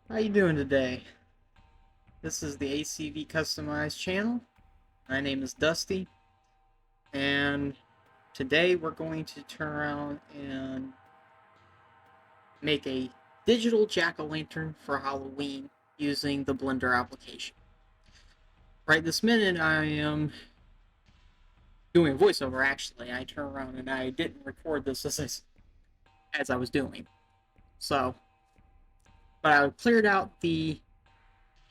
How you doing today? This is the A.C.V. Customized channel. My name is Dusty, and today we're going to turn around and make a digital jack-o'-lantern for Halloween using the Blender application. Right this minute, I am doing a voiceover. Actually, I turned around and I didn't record this as I was doing. So, but I cleared out the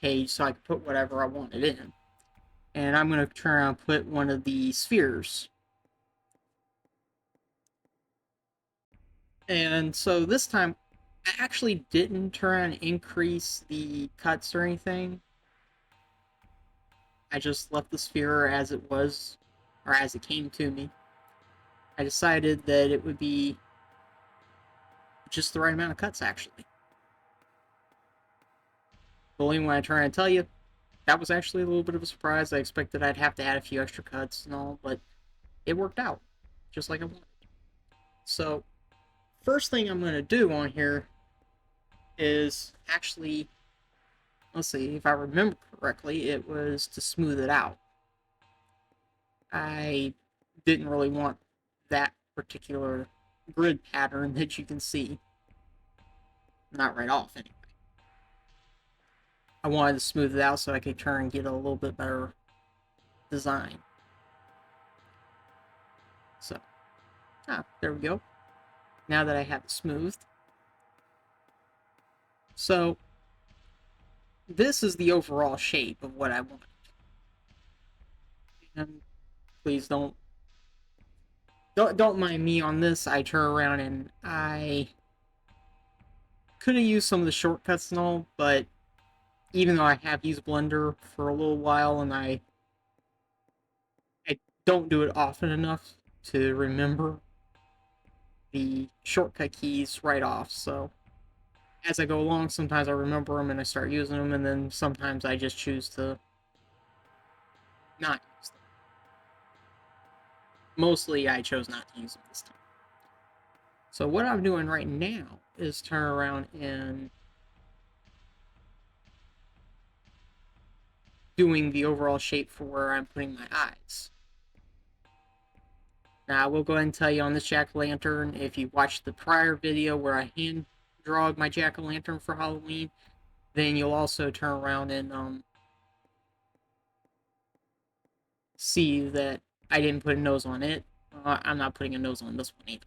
page so I could put whatever I wanted in. And I'm going to turn around and put one of the spheres. And so this time, I actually didn't try and increase the cuts or anything. I just left the sphere as it was, or as it came to me. I decided that it would be just the right amount of cuts, actually. Only when I try and tell you, that was actually a little bit of a surprise. I expected I'd have to add a few extra cuts and all, but it worked out just like I wanted. So, first thing I'm going to do on here is actually, let's see, if I remember correctly, it was to smooth it out. I didn't really want that particular grid pattern that you can see. Not right off, anyway. I wanted to smooth it out so I could turn and get a little bit better design. So, there we go. Now that I have it smoothed. So, this is the overall shape of what I want. And please don't mind me on this. I turn around and I could have used some of the shortcuts and all, but even though I have used Blender for a little while and I don't do it often enough to remember the shortcut keys right off. So as I go along, sometimes I remember them and I start using them, and then sometimes I just choose to not use them. Mostly I chose not to use them this time. So what I'm doing right now is turn around and doing the overall shape for where I'm putting my eyes. Now, I will go ahead and tell you on this jack-o'-lantern, if you watched the prior video where I hand drawed my jack-o'-lantern for Halloween, then you'll also turn around and see that I didn't put a nose on it. I'm not putting a nose on this one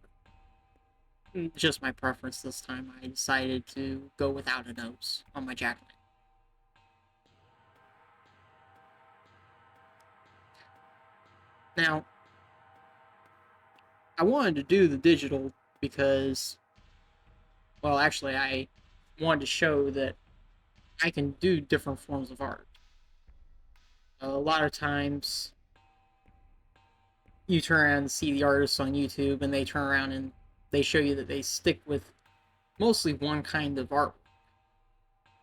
either. Just my preference this time. I decided to go without a nose on my jack-o'-lantern. Now, I wanted to do the digital because, well, actually, I wanted to show that I can do different forms of art. A lot of times, you turn around and see the artists on YouTube, and they turn around and they show you that they stick with mostly one kind of art.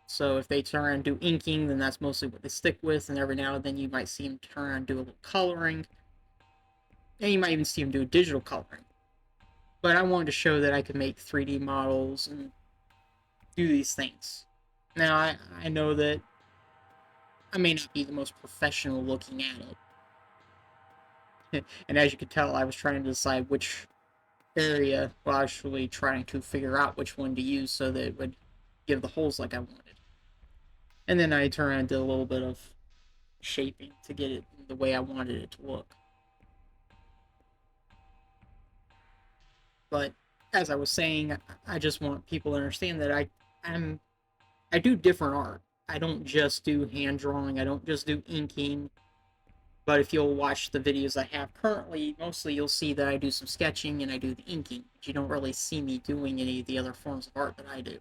So if they turn around and do inking, then that's mostly what they stick with, and every now and then you might see them turn around and do a little coloring, and you might even see them do digital coloring. But I wanted to show that I could make 3D models and do these things. Now, I know that I may not be the most professional looking at it. And as you can tell, I was trying to decide which area, well, actually trying to figure out which one to use so that it would give the holes like I wanted. And then I turned around and did a little bit of shaping to get it the way I wanted it to look. But as I was saying, I just want people to understand that I do different art. I don't just do hand drawing. I don't just do inking. But if you'll watch the videos I have currently, mostly you'll see that I do some sketching and I do the inking. But you don't really see me doing any of the other forms of art that I do.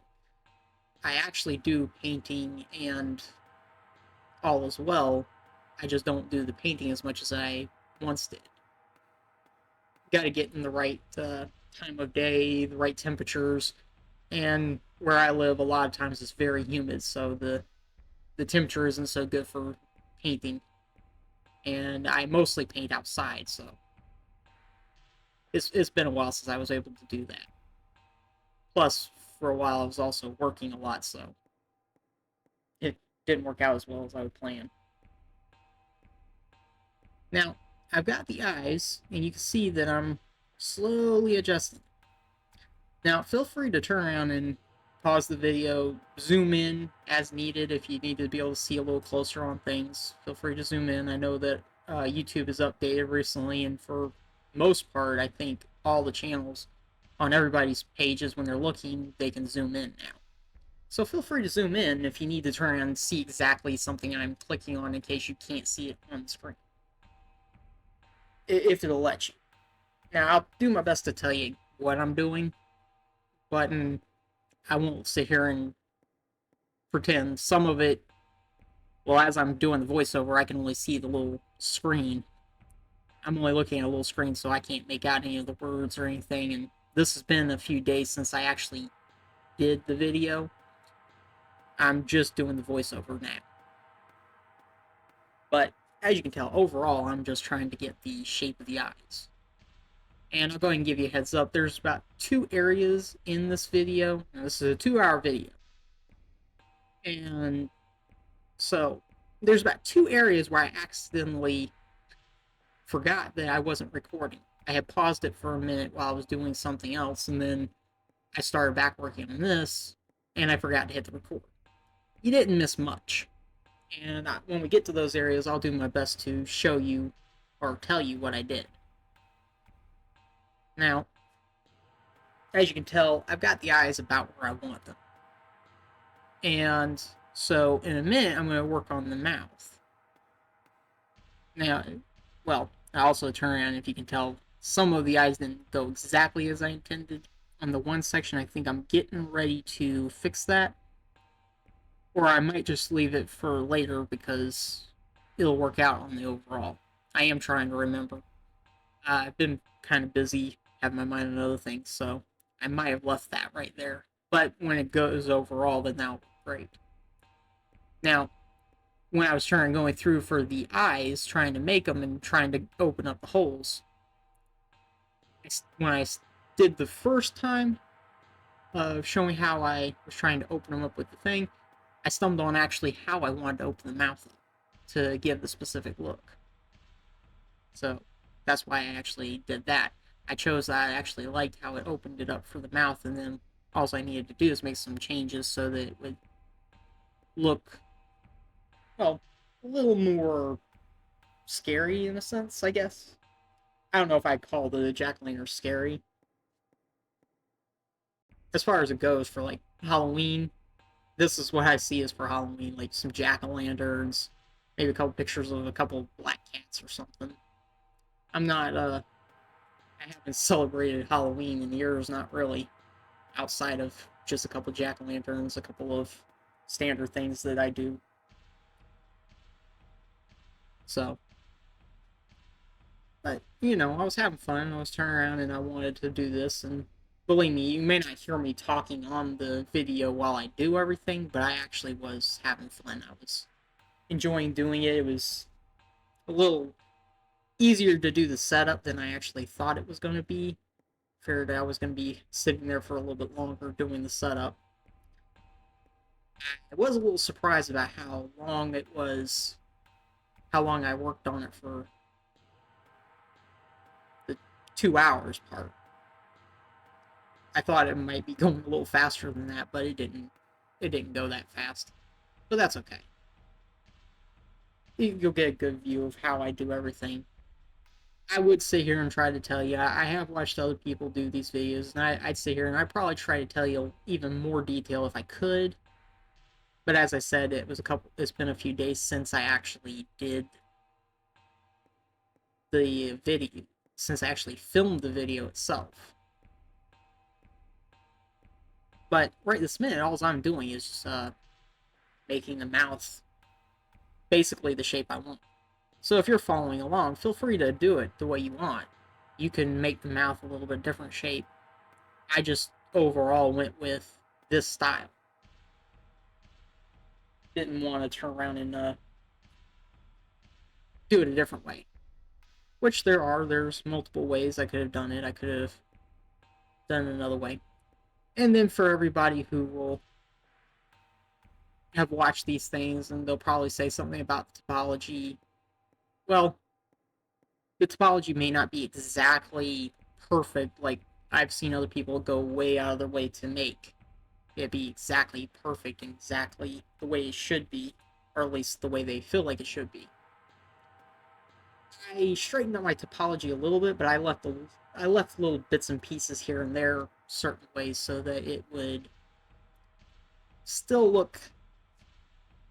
I actually do painting and all as well. I just don't do the painting as much as I once did. Got to get in the right time of day, the right temperatures, and where I live, a lot of times it's very humid, so the temperature isn't so good for painting. And I mostly paint outside, so it's been a while since I was able to do that. Plus, for a while, I was also working a lot, so didn't work out as well as I would plan. Now, I've got the eyes, and you can see that I'm slowly adjusting. Now, feel free to turn around and pause the video, zoom in as needed if you need to be able to see a little closer on things. Feel free to zoom in. I know that YouTube has updated recently, and for most part, I think all the channels on everybody's pages, when they're looking, they can zoom in now. So feel free to zoom in if you need to turn around and see exactly something I'm clicking on in case you can't see it on the screen. If it'll let you. Now, I'll do my best to tell you what I'm doing, but I won't sit here and pretend. Some of it, well, as I'm doing the voiceover, I can only see the little screen. I'm only looking at a little screen, so I can't make out any of the words or anything. And this has been a few days since I actually did the video. I'm just doing the voiceover now. But as you can tell, overall, I'm just trying to get the shape of the eyes. And I'll go ahead and give you a heads up. There's about 2 areas in this video. Now, this is a 2-hour video. And so there's about 2 areas where I accidentally forgot that I wasn't recording. I had paused it for a minute while I was doing something else, and then I started back working on this, and I forgot to hit the record. You didn't miss much. And when we get to those areas, I'll do my best to show you or tell you what I did. Now, as you can tell, I've got the eyes about where I want them. And so in a minute, I'm going to work on the mouth. Now, well, I also turn around, if you can tell, some of the eyes didn't go exactly as I intended. On the one section, I think I'm getting ready to fix that. Or I might just leave it for later because it'll work out on the overall. I am trying to remember. I've been kind of busy, having my mind on other things, so I might have left that right there. But when it goes overall, then that'll be great. Now, when I was going through for the eyes, trying to make them and trying to open up the holes, when I did the first time of showing how I was trying to open them up with the thing, I stumbled on actually how I wanted to open the mouth up to give the specific look. So that's why I actually did that. I chose that. I actually liked how it opened it up for the mouth, and then all I needed to do is make some changes so that it would look, well, a little more scary in a sense, I guess. I don't know if I'd call the jack-o'-lantern scary. As far as it goes for, like, Halloween, this is what I see as for Halloween, like some jack-o'-lanterns, maybe a couple pictures of a couple black cats or something. I'm not, I haven't celebrated Halloween in years, not really, outside of just a couple jack-o'-lanterns, a couple of standard things that I do. So, but, you know, I was having fun, I was turning around and I wanted to do this, and believe me, you may not hear me talking on the video while I do everything, but I actually was having fun. I was enjoying doing it. It was a little easier to do the setup than I actually thought it was going to be. Figured I was going to be sitting there for a little bit longer doing the setup. I was a little surprised about how long it was, how long I worked on it for the 2 hours part. I thought it might be going a little faster than that, but it didn't. It didn't go that fast. But that's okay. You'll get a good view of how I do everything. I would sit here and try to tell you. I have watched other people do these videos, and I'd sit here and I'd probably try to tell you even more detail if I could. But as I said, it's been a few days since I actually did the video, since I actually filmed the video itself. But right this minute, all I'm doing is making the mouth basically the shape I want. So if you're following along, feel free to do it the way you want. You can make the mouth a little bit different shape. I just overall went with this style. Didn't want to turn around and do it a different way. Which there's multiple ways I could have done it. I could have done it another way. And then for everybody who will have watched these things, and they'll probably say something about the topology. Well, the topology may not be exactly perfect, like I've seen other people go way out of their way to make it be exactly perfect and exactly the way it should be, or at least the way they feel like it should be. I straightened up my topology a little bit, but I left little bits and pieces here and there certain ways so that it would still look,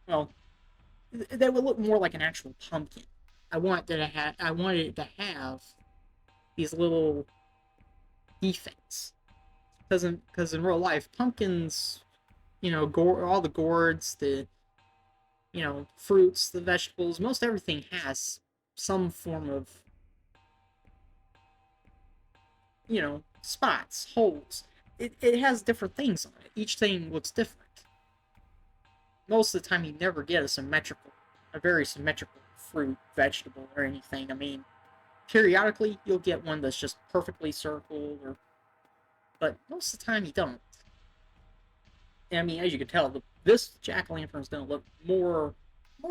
well, that would look more like an actual pumpkin. I wanted it to have these little defects because in real life pumpkins, all the gourds, the fruits, the vegetables, most everything has some form of spots, holes. It has different things on it. Each thing looks different. Most of the time, you never get a very symmetrical fruit, vegetable, or anything. I mean, periodically you'll get one that's just perfectly circled, but most of the time you don't. And I mean, as you can tell, this jack o' lantern is going to look more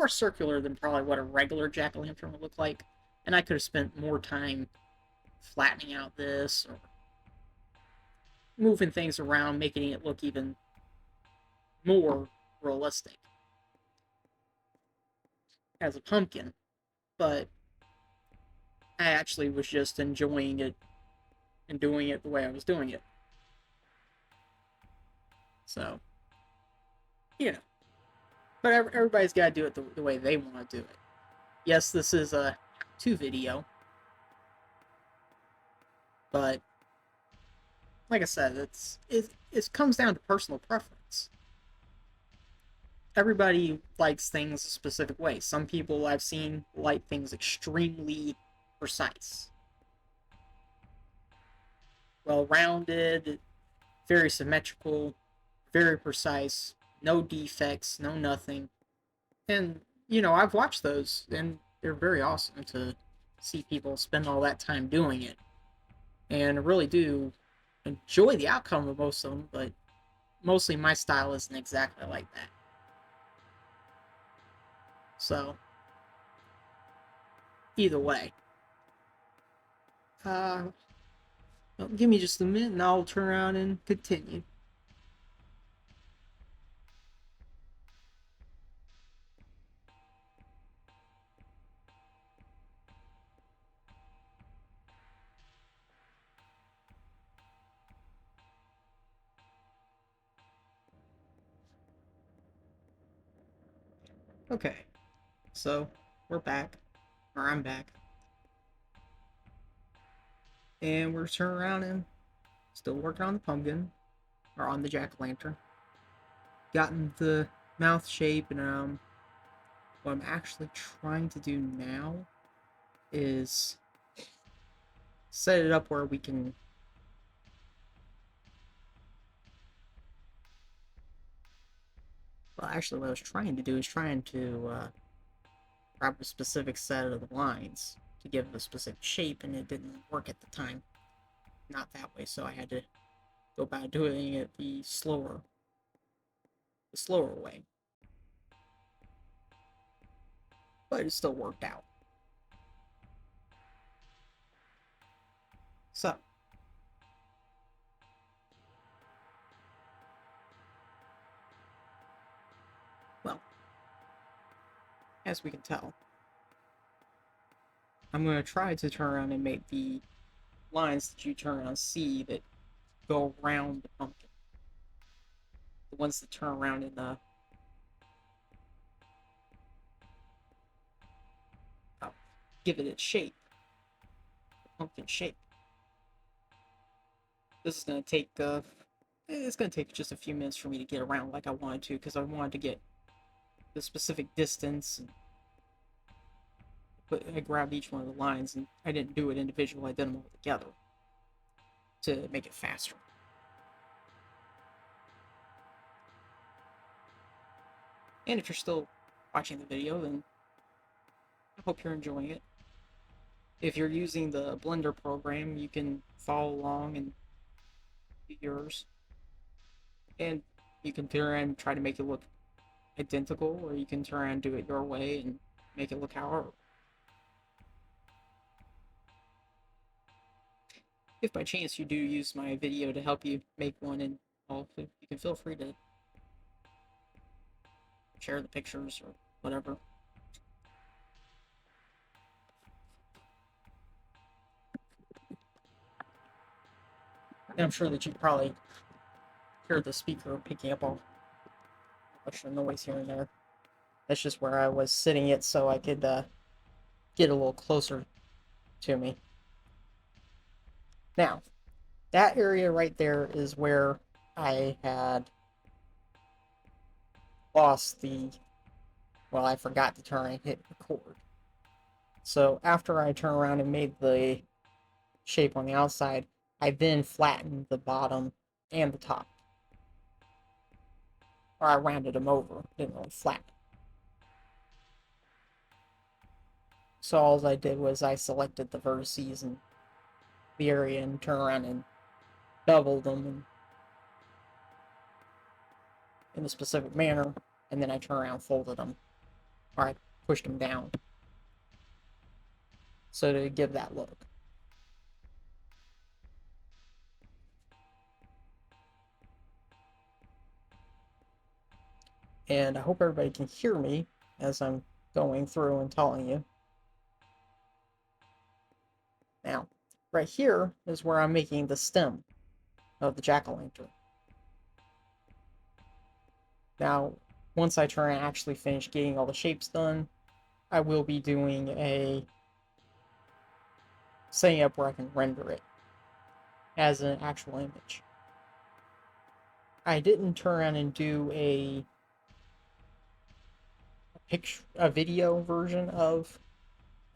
circular than probably what a regular jack o' lantern would look like. And I could have spent more time flattening out this or moving things around, making it look even more realistic as a pumpkin. But I actually was just enjoying it and doing it the way I was doing it. So, yeah. But everybody's got to do it the way they want to do it. Yes, this is a how-to video, but like I said, it comes down to personal preference. Everybody likes things a specific way. Some people I've seen like things extremely precise, well rounded, very symmetrical, very precise, no defects, no nothing. And I've watched those, and they're very awesome to see people spend all that time doing it. And I really do enjoy the outcome of most of them, but mostly my style isn't exactly like that. So, either way. Uh, well, give me just a minute and I'll turn around and continue. Okay, so we're back, or I'm back, and we're turning around and still working on the pumpkin, or on the jack-o'-lantern. Gotten the mouth shape, and what I'm actually trying to do now is set it up where we can. Well, actually, what I was trying to do is trying to grab a specific set of the lines to give it a specific shape, and it didn't work at the time. Not that way, so I had to go about doing it the slower way. But it still worked out. So, well, as we can tell, I'm going to try to turn around and make the lines that you turn around see that go around the pumpkin. The ones that turn around in the give it its shape, the pumpkin shape. This is going to take it's going to take just a few minutes for me to get around like I wanted to, because I wanted to get the specific distance. But I grabbed each one of the lines, and I didn't do it individually. I did them all together to make it faster. And if you're still watching the video, then I hope you're enjoying it. If you're using the Blender program, you can follow along and do yours. And you can turn and try to make it look identical, or you can turn around and do it your way and make it look however. If by chance you do use my video to help you make one, and all, you can feel free to share the pictures or whatever. And I'm sure that you probably hear the speaker picking up all extra noise here and there. That's just where I was sitting it so I could get a little closer to me. Now, that area right there is where I had lost the, well, I forgot to turn and hit record. So after I turned around and made the shape on the outside, I then flattened the bottom and the top. Or I rounded them over, didn't really flatten. So all I did was I selected the vertices and the area and turned around and beveled them in a specific manner, and then I turned around and folded them, or I pushed them down. So to give that look. And I hope everybody can hear me as I'm going through and telling you. Now, right here is where I'm making the stem of the jack-o'-lantern. Now, once I try and actually finish getting all the shapes done, I will be doing a setting up where I can render it as an actual image. I didn't turn around and do a video version of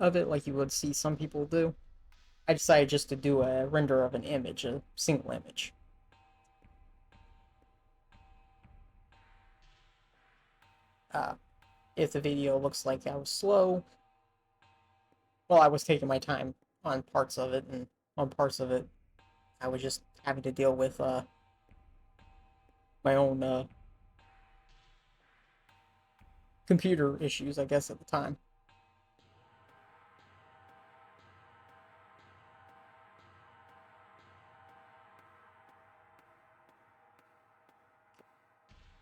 it like you would see some people do. I decided just to do a render of an image, a single image. If the video looks like I was slow, well, I was taking my time on parts of it, and on parts of it, I was just having to deal with my own computer issues, I guess, at the time.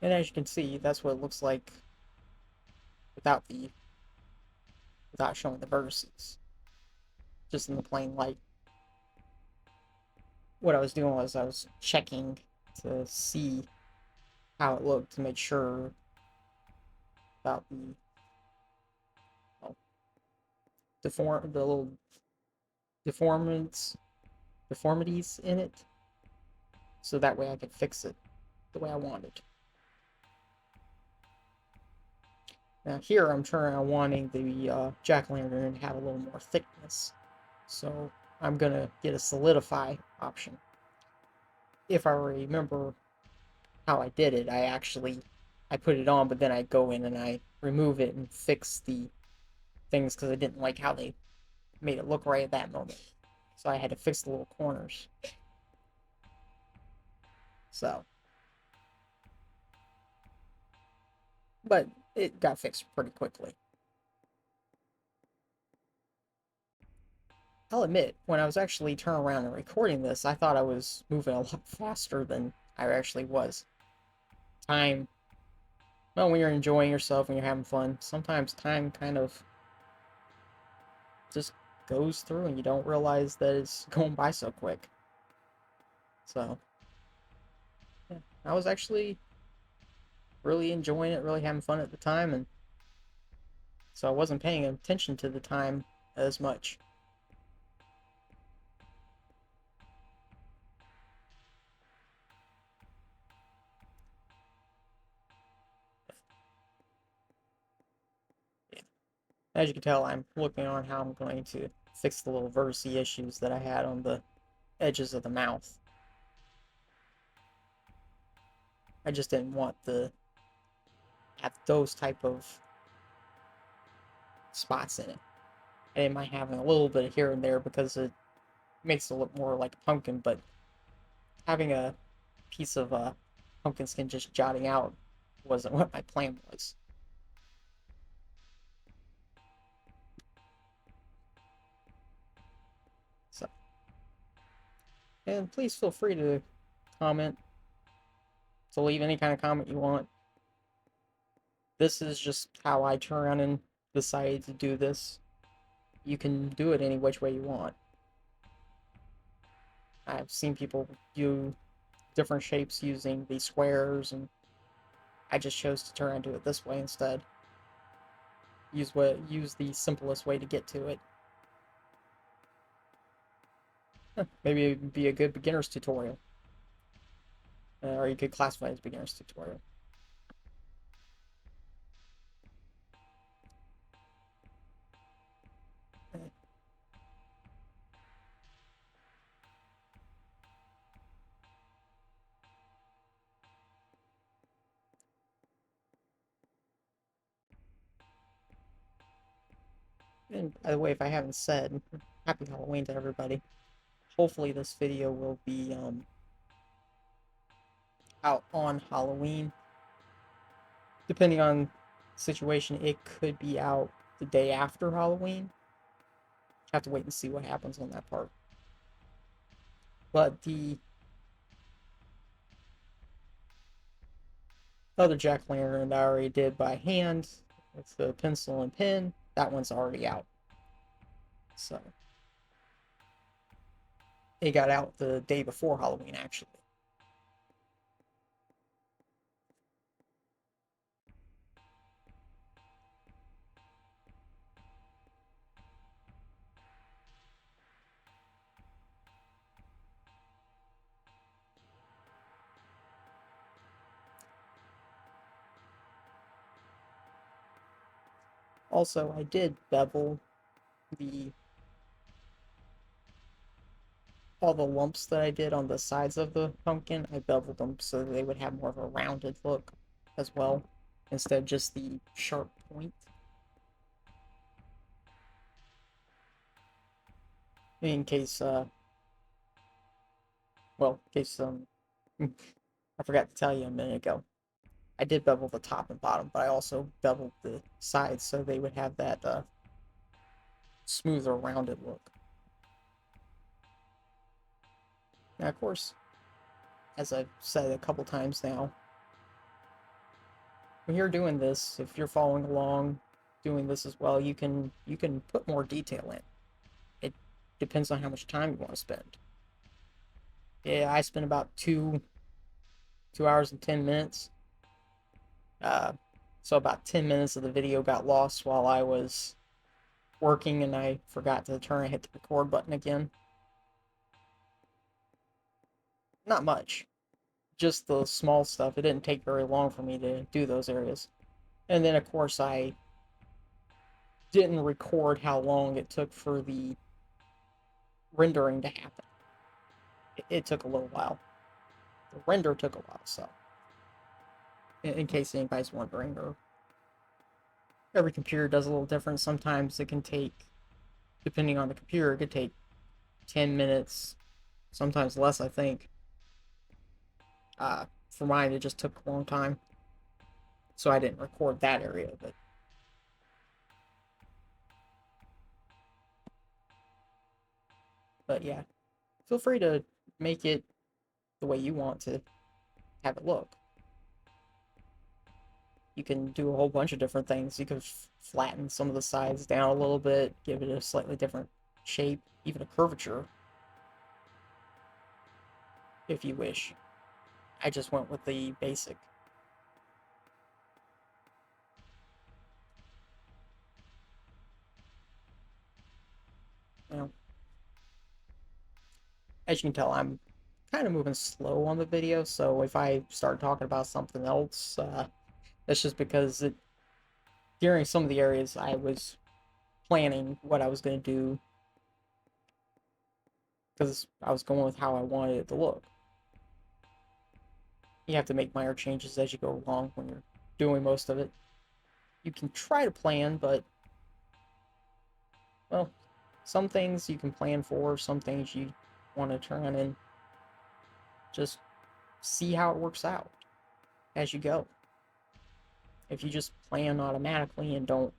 And as you can see, that's what it looks like without showing the vertices, just in the plain light. What I was doing was I was checking to see how it looked to make sure about the the little deformities in it, so that way I could fix it the way I wanted. Now here I'm wanting the jack-o'-lantern to have a little more thickness, so I'm gonna get a solidify option. If I remember how I did it, I put it on, but then I go in and I remove it and fix the things because I didn't like how they made it look right at that moment. So I had to fix the little corners. So, but it got fixed pretty quickly. I'll admit, when I was actually turning around and recording this, I thought I was moving a lot faster than I actually was. Time, well, when you're enjoying yourself, when you're having fun, sometimes time kind of just goes through and you don't realize that it's going by so quick. So, yeah, I was actually really enjoying it, really having fun at the time, and so I wasn't paying attention to the time as much. As you can tell, I'm looking on how I'm going to fix the little vertice issues that I had on the edges of the mouth. I just didn't want to have those type of spots in it. I didn't mind having a little bit here and there because it makes it look more like a pumpkin, but having a piece of pumpkin skin just jutting out wasn't what my plan was. So, and please feel free to comment, to leave any kind of comment you want. This is just how I turn around and decide to do this. You can do it any which way you want. I've seen people do different shapes using these squares, and I just chose to turn and do it this way instead. Use the simplest way to get to it. Maybe it'd be a good beginner's tutorial, or you could classify it as beginner's tutorial. And by the way, if I haven't said, happy Halloween to everybody. Hopefully this video will be out on Halloween. Depending on the situation, it could be out the day after Halloween. Have to wait and see what happens on that part. But the other jack-o'-lantern that I already did by hand with the pencil and pen, that one's already out. So it got out the day before Halloween, actually. Also, I did bevel the all the lumps that I did on the sides of the pumpkin. I beveled them so that they would have more of a rounded look as well, instead of just the sharp point. In case, well, in case, I forgot to tell you a minute ago. I did bevel the top and bottom, but I also beveled the sides so they would have that, smoother, rounded look. Now, of course, as I've said a couple times now, when you're doing this, if you're following along, doing this as well, you can put more detail in. It depends on how much time you want to spend. Yeah, I spent about 2 hours and 10 minutes. Uh, so about 10 minutes of the video got lost while I was working, and I forgot to turn and hit the record button again. Not much, just the small stuff. It didn't take very long for me to do those areas. And then, of course, I didn't record how long it took for the rendering to happen. It took a little while. The render took a while, so in case anybody's wondering, or every computer does a little different. Sometimes it can take, depending on the computer, it could take 10 minutes, sometimes less, I think. For mine, it just took a long time, so I didn't record that area of it. But yeah, feel free to make it the way you want to have it look. You can do a whole bunch of different things. You can flatten some of the sides down a little bit, give it a slightly different shape, even a curvature, if you wish. I just went with the basic. You know, as you can tell, I'm kind of moving slow on the video, so if I start talking about something else, that's just because during some of the areas I was planning what I was going to do, because I was going with how I wanted it to look. You have to make minor changes as you go along when you're doing most of it. You can try to plan, but, well, some things you can plan for, some things you want to turn and just see how it works out as you go. If you just plan automatically and don't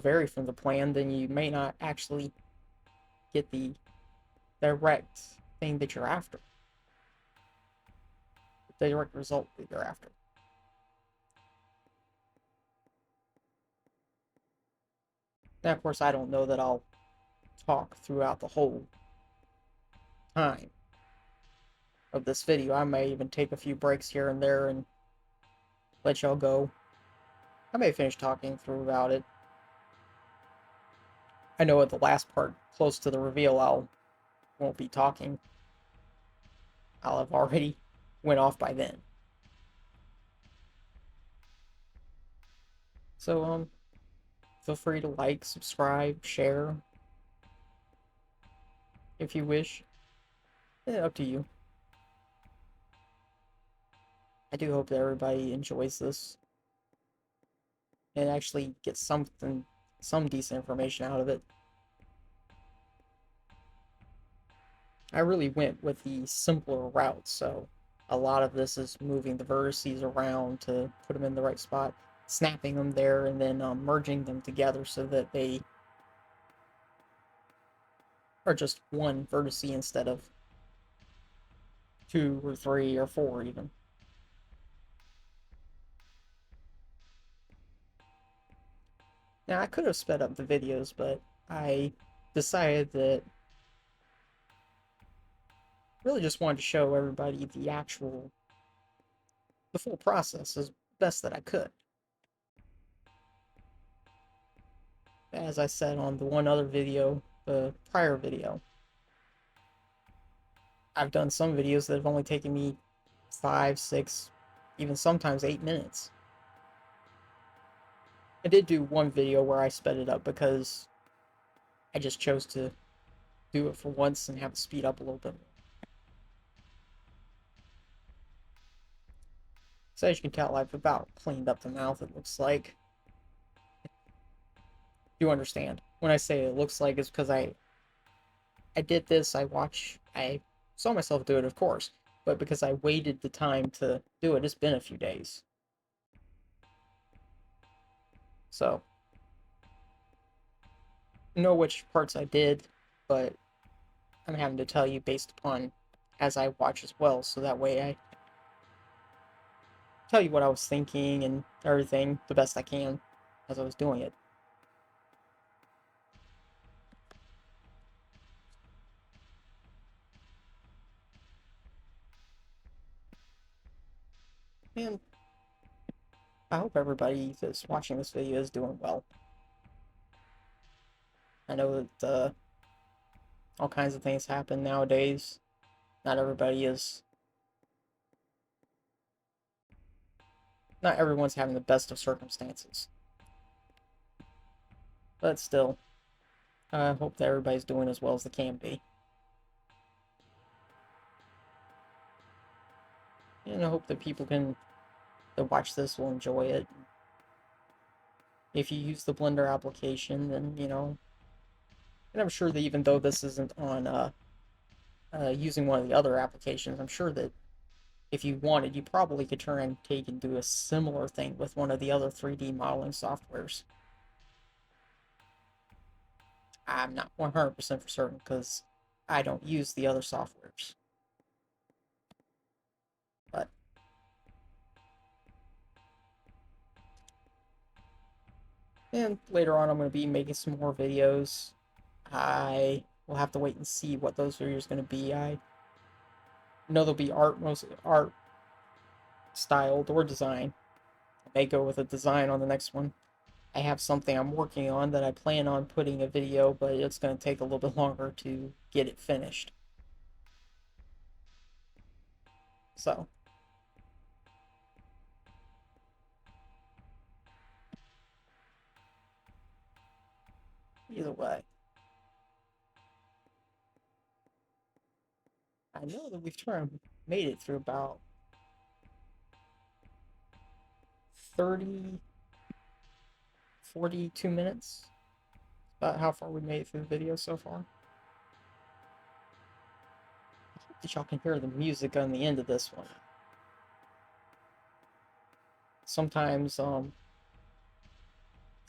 vary from the plan, then you may not actually get the direct thing that you're after, the direct result that you're after. Now, of course, I don't know that I'll talk throughout the whole time of this video. I may even take a few breaks here and there and let y'all go. I may finish talking throughout it. I know at the last part, close to the reveal, won't be talking. I'll have already went off by then. So, feel free to like, subscribe, share, if you wish. Up to you. I do hope that everybody enjoys this and actually gets some decent information out of it. I really went with the simpler route, so a lot of this is moving the vertices around to put them in the right spot, snapping them there, and then merging them together so that they are just one vertice instead of 2 or 3 or 4 even. Now, I could have sped up the videos, but I decided that really just wanted to show everybody the full process as best that I could. As I said on the one other video, the prior video, I've done some videos that have only taken me 5, 6, even sometimes 8 minutes. I did do one video where I sped it up because I just chose to do it for once and have it speed up a little bit more. So as you can tell, I've about cleaned up the mouth, it looks like. You understand. When I say it looks like, it's because I did this, I saw myself do it, of course, but because I waited the time to do it, it's been a few days. So, know which parts I did, but I'm having to tell you based upon as I watch as well, so that way I tell you what I was thinking and everything the best I can as I was doing it. And I hope everybody that's watching this video is doing well. I know that all kinds of things happen nowadays. Not everybody is. Not everyone's having the best of circumstances. But still, I hope that everybody's doing as well as they can be. And I hope that people that watch this will enjoy it. If you use the Blender application, then, and I'm sure that even though this isn't on using one of the other applications, I'm sure that if you wanted, you probably could try and take and do a similar thing with one of the other 3D modeling softwares. I'm not 100% for certain because I don't use the other softwares. But and later on, I'm going to be making some more videos. I will have to wait and see what those videos are going to be. I know there'll be art styled or design. I may go with a design on the next one. I have something I'm working on that I plan on putting a video, but it's going to take a little bit longer to get it finished. So, either way, I know that we've made it through about 30, 42 minutes. About how far we made it through the video so far. that y'all can hear the music on the end of this one. Sometimes, because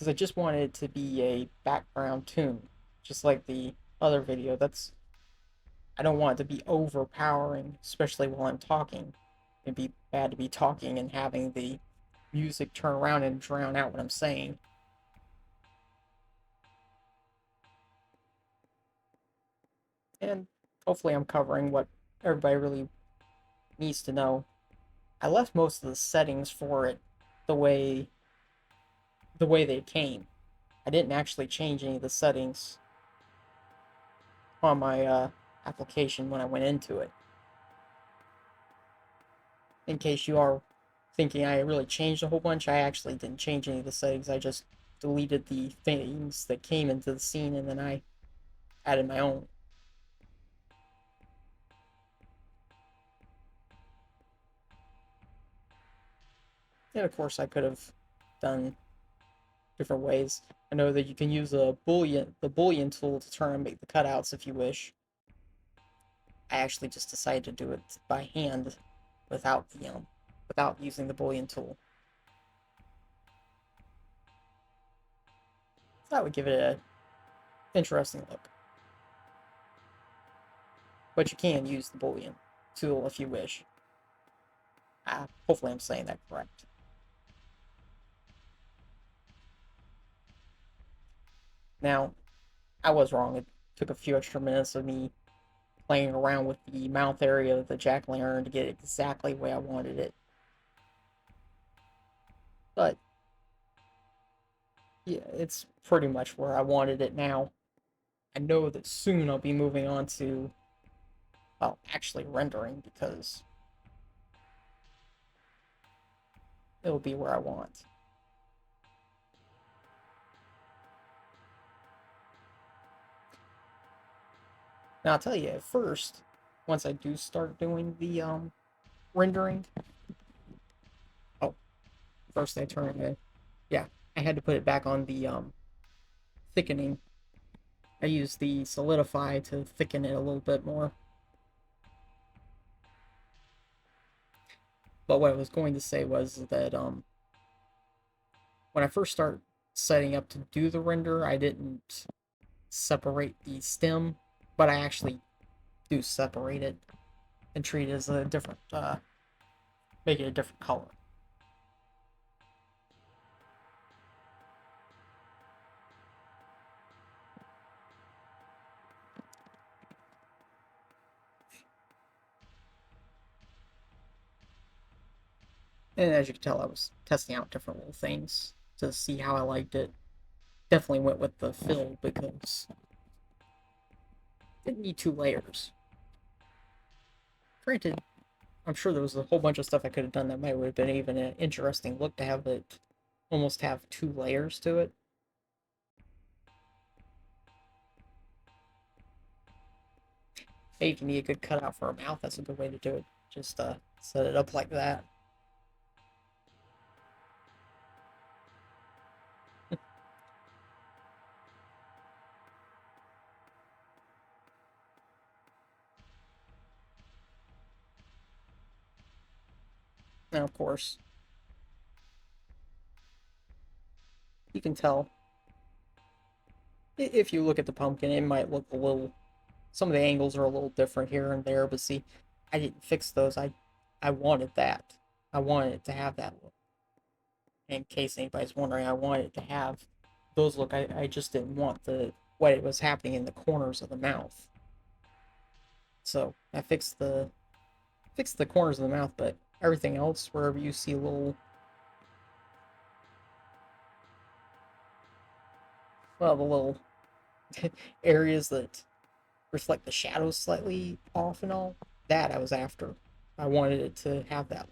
I just wanted it to be a background tune, just like the other video. I don't want it to be overpowering, especially while I'm talking. It'd be bad to be talking and having the music turn around and drown out what I'm saying. And hopefully I'm covering what everybody really needs to know. I left most of the settings for it the way they came. I didn't actually change any of the settings on my application when I went into it. In case you are thinking I really changed a whole bunch, I actually didn't change any of the settings. I just deleted the things that came into the scene and then I added my own. And of course I could have done different ways. I know that you can use the boolean tool to turn and make the cutouts if you wish. I actually just decided to do it by hand without without using the boolean tool. So that would give it an interesting look. But you can use the boolean tool if you wish. Hopefully I'm saying that correct. Now, I was wrong. It took a few extra minutes of me playing around with the mouth area of the jack-o'-lantern to get it exactly the way I wanted it. But, yeah, it's pretty much where I wanted it now. I know that soon I'll be moving on to, well, actually rendering because it'll be where I want. Now, I'll tell you, at first, once I do start doing the rendering, oh, first I turn it, yeah, I had to put it back on the thickening. I used the solidify to thicken it a little bit more. But what I was going to say was that when I first start setting up to do the render, I didn't separate the stem, but I actually do separate it and treat it as a different, make it a different color. And as you can tell, I was testing out different little things to see how I liked it. Definitely went with the fill because it didn't need 2 layers. Granted, I'm sure there was a whole bunch of stuff I could have done that might have been even an interesting look to have it almost have 2 layers to it. Hey, if you need a good cutout for a mouth, that's a good way to do it. Just set it up like that. Now, of course, you can tell if you look at the pumpkin, it might look a little. Some of the angles are a little different here and there, but see, I didn't fix those. I wanted that. I wanted it to have that look. In case anybody's wondering, I wanted it to have those look. I just didn't want the what it was happening in the corners of the mouth. So I fixed the corners of the mouth, but everything else, wherever you see little, well, the little areas that reflect the shadows slightly off and all, that I was after. I wanted it to have that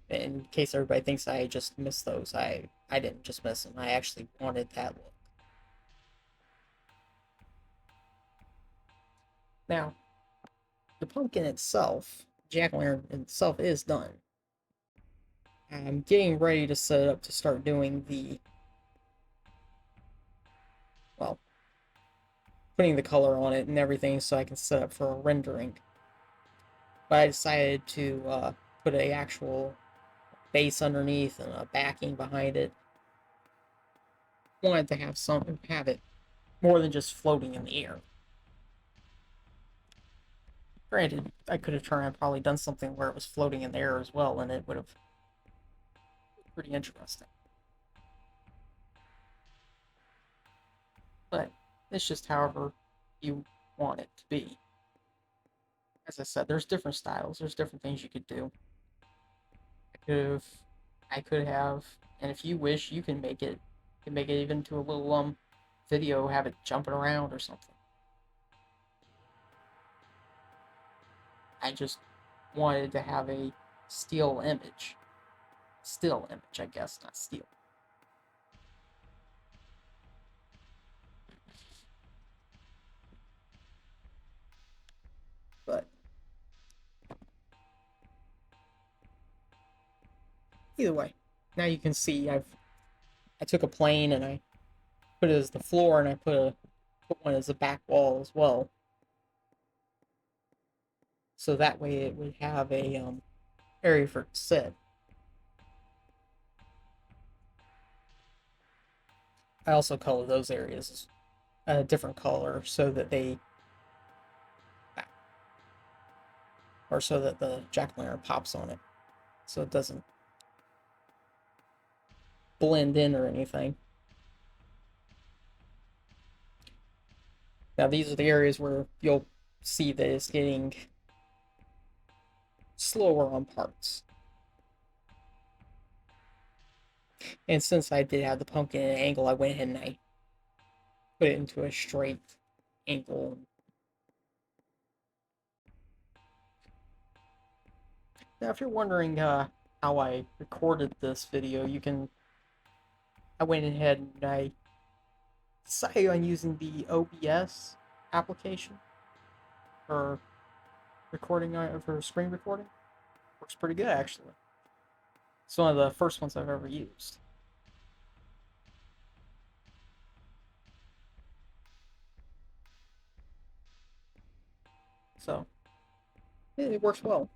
look. In case everybody thinks I just missed those, I didn't just miss them. I actually wanted that look. Now, the pumpkin itself, jack-o'-lantern itself, is done. I'm getting ready to set it up to start doing the, well, putting the color on it and everything so I can set up for a rendering. But I decided to put a actual base underneath and a backing behind it. Wanted to have it more than just floating in the air. Granted, I could have turned and probably done something where it was floating in the air as well, and it would have been pretty interesting. But it's just however you want it to be. As I said, there's different styles. There's different things you could do. I could have, I could have, and if you wish, you can make it. You can make it even to a little video, have it jumping around or something. I just wanted to have a still image, I guess, not still. But either way, now you can see I took a plane and I put it as the floor, and I put one as a back wall as well. So that way it would have a area for it to sit. I also color those areas a different color so that so that the jack-o'-lantern pops on it, so it doesn't blend in or anything. Now these are the areas where you'll see that it's getting slower on parts. And since I did have the pumpkin at an angle, I went ahead and I put it into a straight angle. Now, if you're wondering how I recorded this video, I went ahead and I decided on using the OBS application for for screen recording. Works pretty good, actually. It's one of the first ones I've ever used. So, it works well.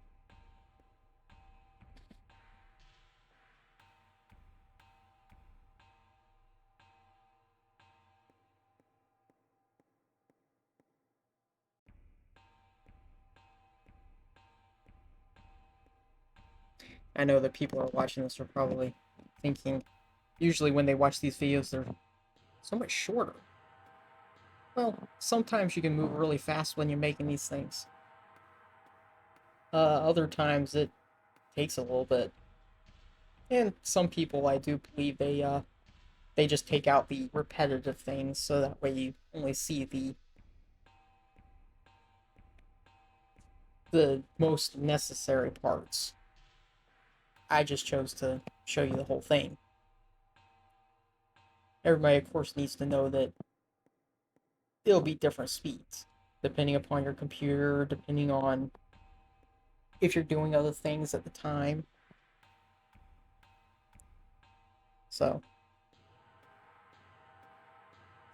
I know that people are watching this are probably thinking, usually when they watch these videos, they're so much shorter. Well, sometimes you can move really fast when you're making these things. Other times it takes a little bit. And some people, I do believe they just take out the repetitive things so that way you only see the most necessary parts. I just chose to show you the whole thing. Everybody, of course, needs to know that it'll be different speeds depending upon your computer, depending on if you're doing other things at the time. So,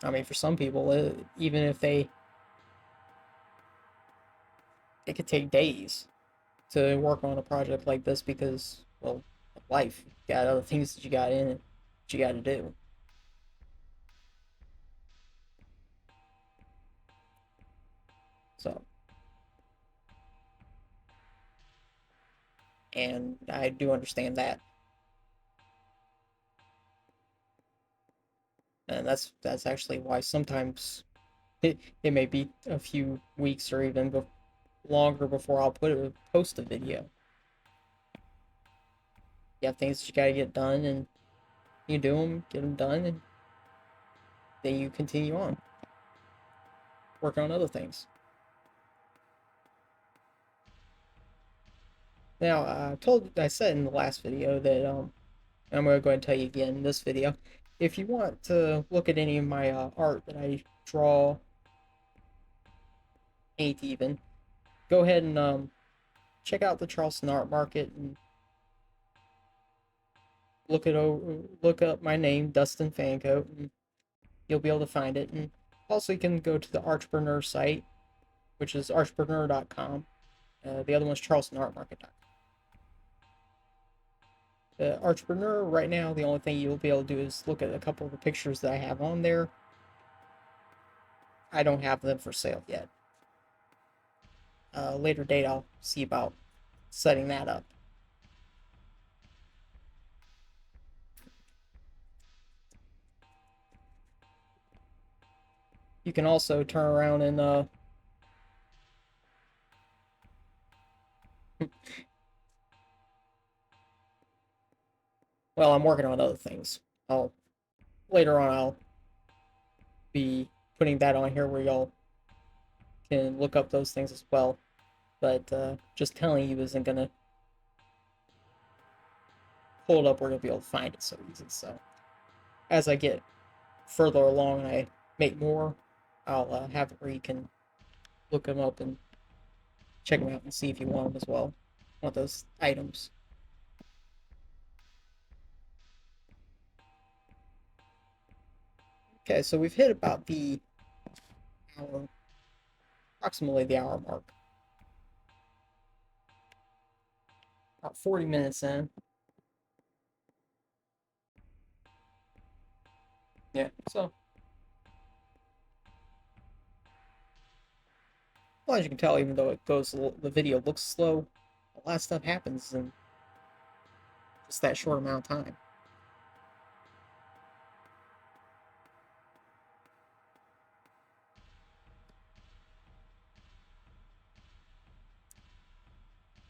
I mean, for some people, even if it could take days to work on a project like this because, well, life, you got other things that you got in it, that you got to do. So, and I do understand that. And that's actually why sometimes it may be a few weeks or even longer before I'll post a video. You have things that you gotta get done, and you do them, get them done, and then you continue on working on other things. Now, I said in the last video that I'm gonna go ahead and tell you again in this video. If you want to look at any of my art that I draw, paint even, go ahead and check out the Charleston Art Market and look up my name, Dustin Fancoat, and you'll be able to find it. And Also, you can go to the Archpreneur site, which is archpreneur.com. The other one's charlestonartmarket.com. The Archpreneur, right now, the only thing you'll be able to do is look at a couple of the pictures that I have on there. I don't have them for sale yet. Later date, I'll see about setting that up. You can also turn around and well, I'm working on other things. I'll later on I'll be putting that on here where y'all can look up those things as well. But just telling you isn't gonna hold up where you'll be able to find it so easy. So as I get further along and I make more, I'll have it where you can look them up and check them out and see if you want them as well. Want those items. Okay, so we've hit about the hour, approximately the hour mark. About 40 minutes in. Yeah, so well, as you can tell, even though it goes, the video looks slow, a lot of stuff happens in just that short amount of time.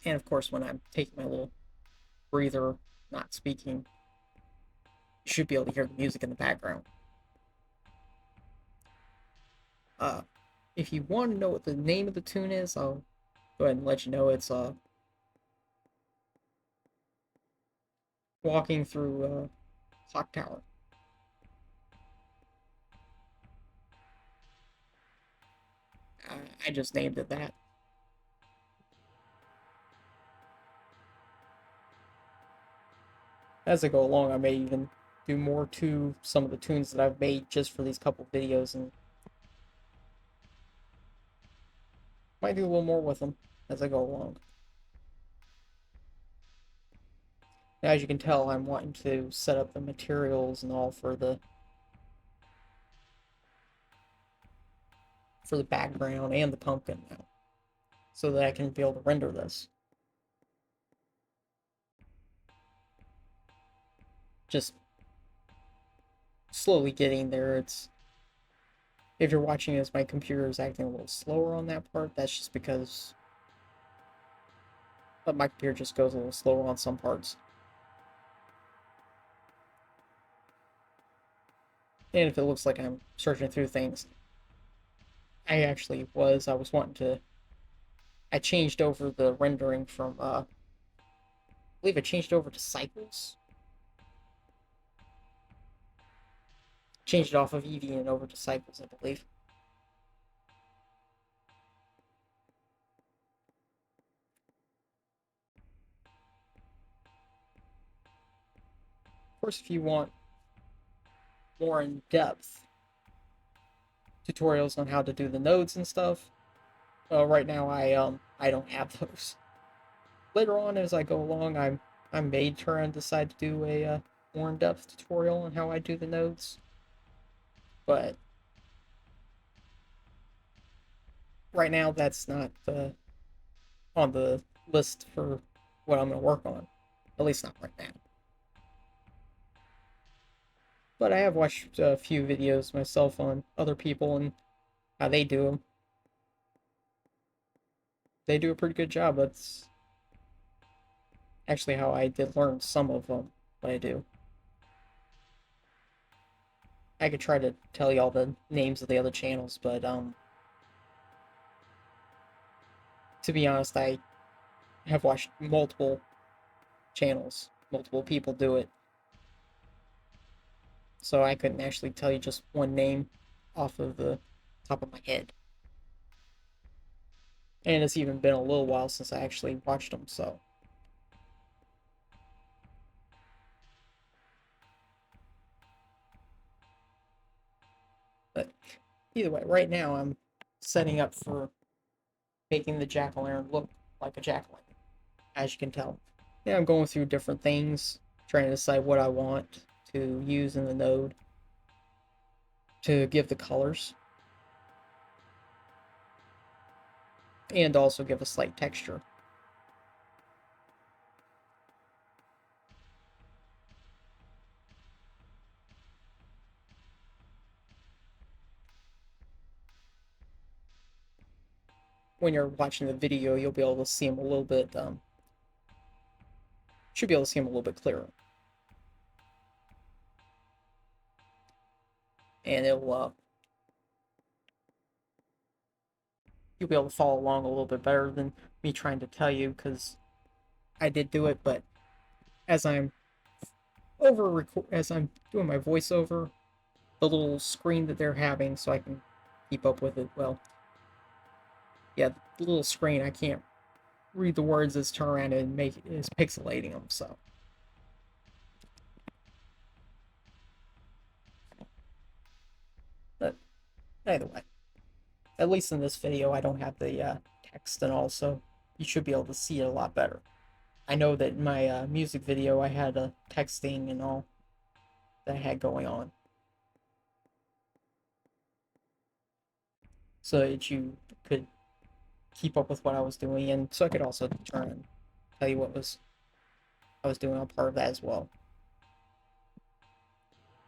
And of course, when I'm taking my little breather, not speaking, you should be able to hear the music in the background. Uh, if you want to know what the name of the tune is, I'll go ahead and let you know. It's Walking Through Clock Tower. I just named it that. As I go along, I may even do more to some of the tunes that I've made just for these couple videos, and might do a little more with them as I go along. Now, as you can tell, I'm wanting to set up the materials and all for the background and the pumpkin now, so that I can be able to render this. Just slowly getting there. It's if you're watching as my computer is acting a little slower on that part, that's just because but my computer just goes a little slower on some parts. And if it looks like I'm searching through things, I was wanting to. I changed over the rendering from, I believe I changed over to cycles. Changed it off of A.C.V and over to cycles, I believe. Of course, if you want more in-depth tutorials on how to do the nodes and stuff, right now I don't have those. Later on, as I go along, I may try and decide to do a more in-depth tutorial on how I do the nodes, but right now that's not on the list for what I'm going to work on. At least not right now. But I have watched a few videos myself on other people and how they do them. They do a pretty good job. That's actually how I did learn some of them, what I do. I could try to tell you all the names of the other channels, but to be honest, I have watched multiple channels, multiple people do it. So I couldn't actually tell you just one name off of the top of my head. And it's even been a little while since I actually watched them, so. But either way, right now I'm setting up for making the jack-o'-lantern look like a jack-o'-lantern, as you can tell. Yeah, I'm going through different things, trying to decide what I want to use in the node to give the colors, and also give a slight texture. When you're watching the video, you'll be able to see them a little bit, should be able to see them a little bit clearer. And you'll be able to follow along a little bit better than me trying to tell you, because I did do it, but as I'm as I'm doing my voiceover, the little screen that they're having, so I can keep up with it. Well, yeah, the little screen, I can't read the words as turn around and make is pixelating them. So, but either way, at least in this video, I don't have the text and all, so you should be able to see it a lot better. I know that in my music video, I had texting and all that I had going on, so that you could keep up with what I was doing, and so I could also turn and tell you what was I was doing on part of that as well.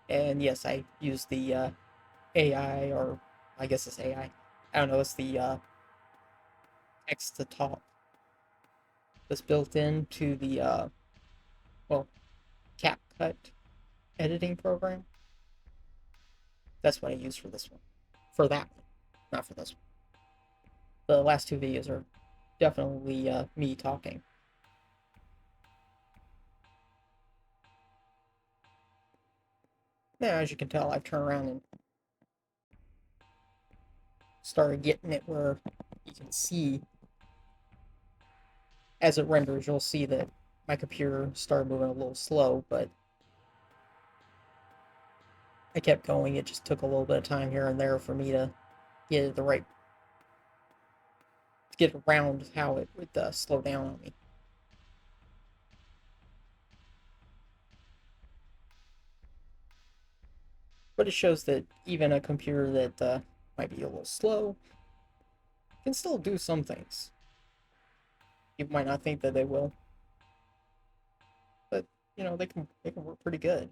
And yes, I used the AI, or I guess it's AI. I don't know. It's the text to talk that's built into the well, CapCut editing program. That's what I use for this one. For that one, not for this one. The last two videos are definitely me talking. Now, as you can tell, I've turned around and started getting it where you can see as it renders, you'll see that my computer started moving a little slow, but I kept going. It just took a little bit of time here and there for me to get it the right, to get around how it would slow down on me. But it shows that even a computer that might be a little slow can still do some things. You might not think that they will, but you know they can work pretty good.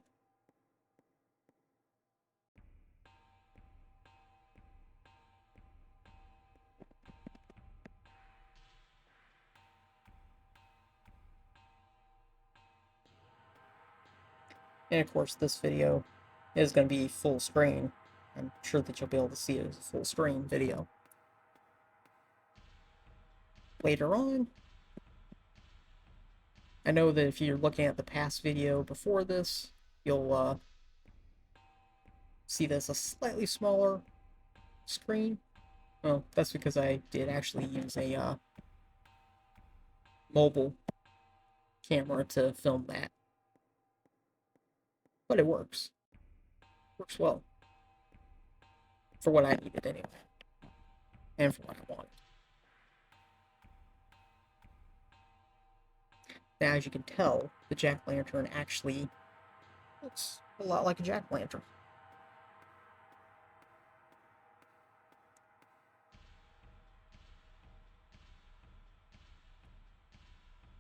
And of course, this video is going to be full screen. I'm sure that you'll be able to see it as a full screen video. Later on, I know that if you're looking at the past video before this, you'll see this a slightly smaller screen. Well, that's because I did actually use a mobile camera to film that. But it works. Works well. For what I needed anyway. And for what I wanted. Now, as you can tell, the jack-o'-lantern actually looks a lot like a jack-o'-lantern.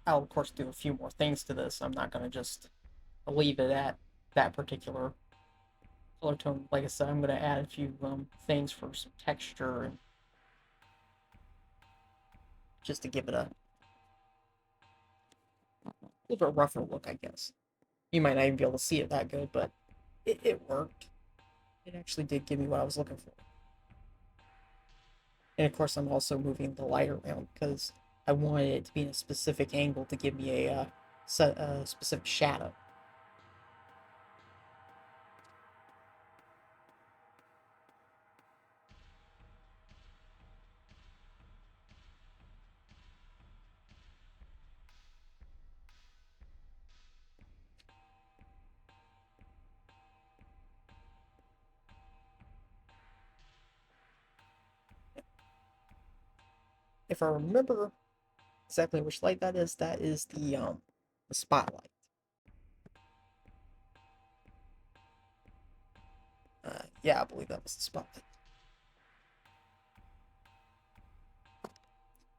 I'll, of course, do a few more things to this. I'm not going to just leave it at that particular color tone. Like I said, I'm going to add a few things for some texture and just to give it a little bit rougher look, I guess. You might not even be able to see it that good, but it worked. It actually did give me what I was looking for. And of course, I'm also moving the light around because I wanted it to be in a specific angle to give me a specific shadow. if I remember exactly which light that is the spotlight. Yeah, I believe that was the spotlight.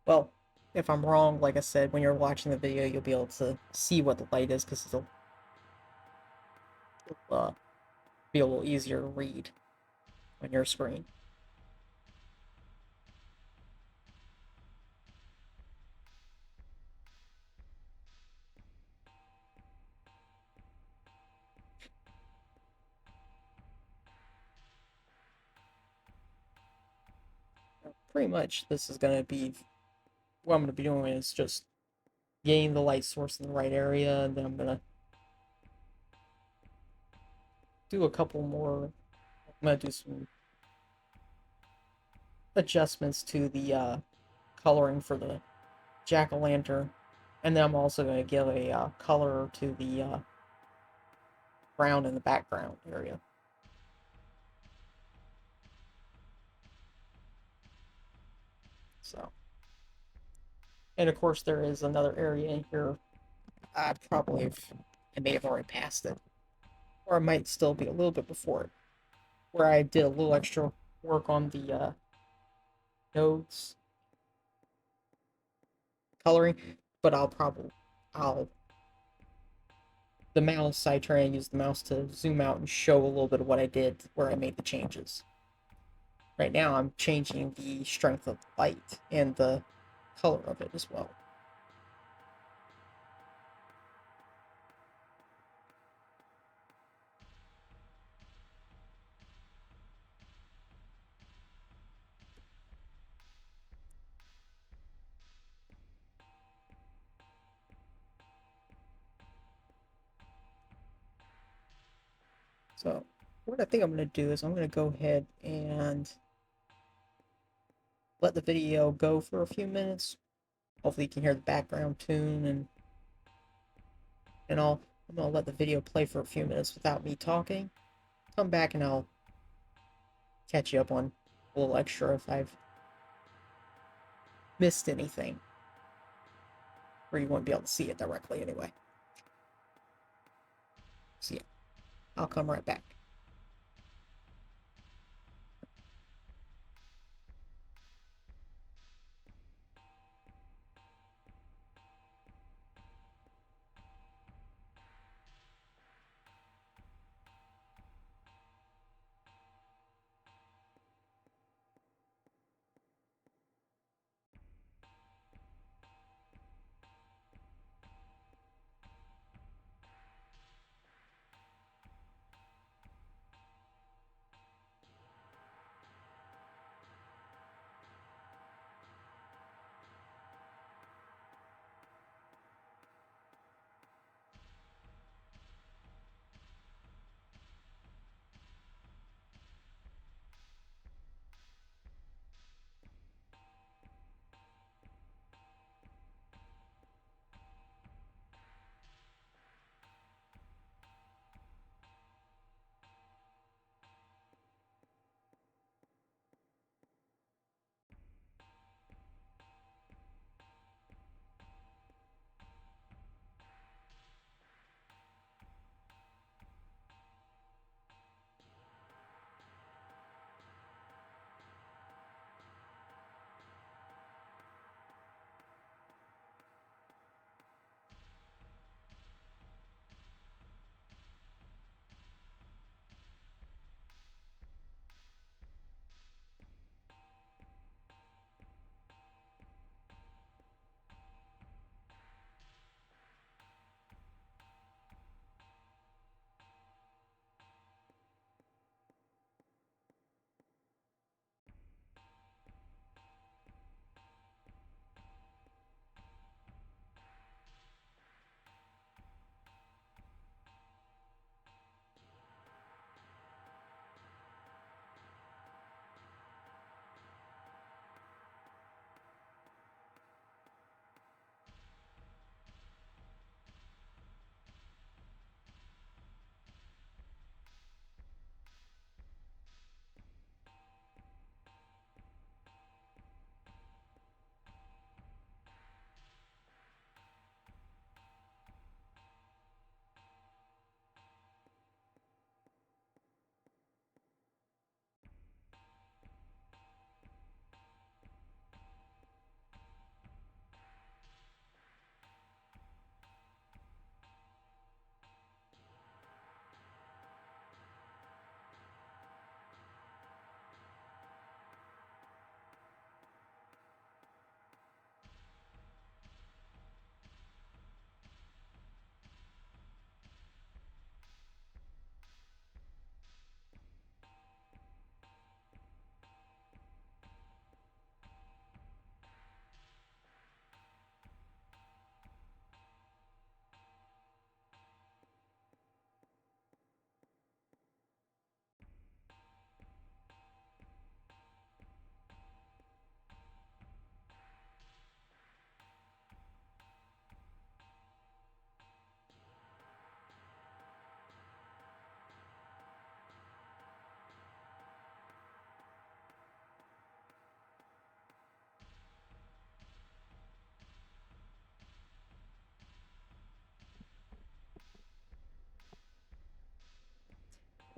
Well, if I'm wrong, like I said, when you're watching the video, you'll be able to see what the light is because it'll be a little easier to read on your screen. Pretty much, this is going to be what I'm going to be doing is just getting the light source in the right area, and then I'm going to do a couple more. I'm going to do some adjustments to the coloring for the jack-o'-lantern, and then I'm also going to give a color to the ground in the background area. So, and of course there is another area in here. I may have already passed it, or I might still be a little bit before it, where I did a little extra work on the nodes coloring, but I'll the mouse, I try and use the mouse to zoom out and show a little bit of what I did where I made the changes. Right now I'm changing the strength of the light and the color of it as well. So what I think I'm going to do is I'm going to go ahead and let the video go for a few minutes. Hopefully you can hear the background tune and all. I'm going to let the video play for a few minutes without me talking. Come back and I'll catch you up on a little extra if I've missed anything. Or you won't be able to see it directly anyway. So yeah, I'll come right back.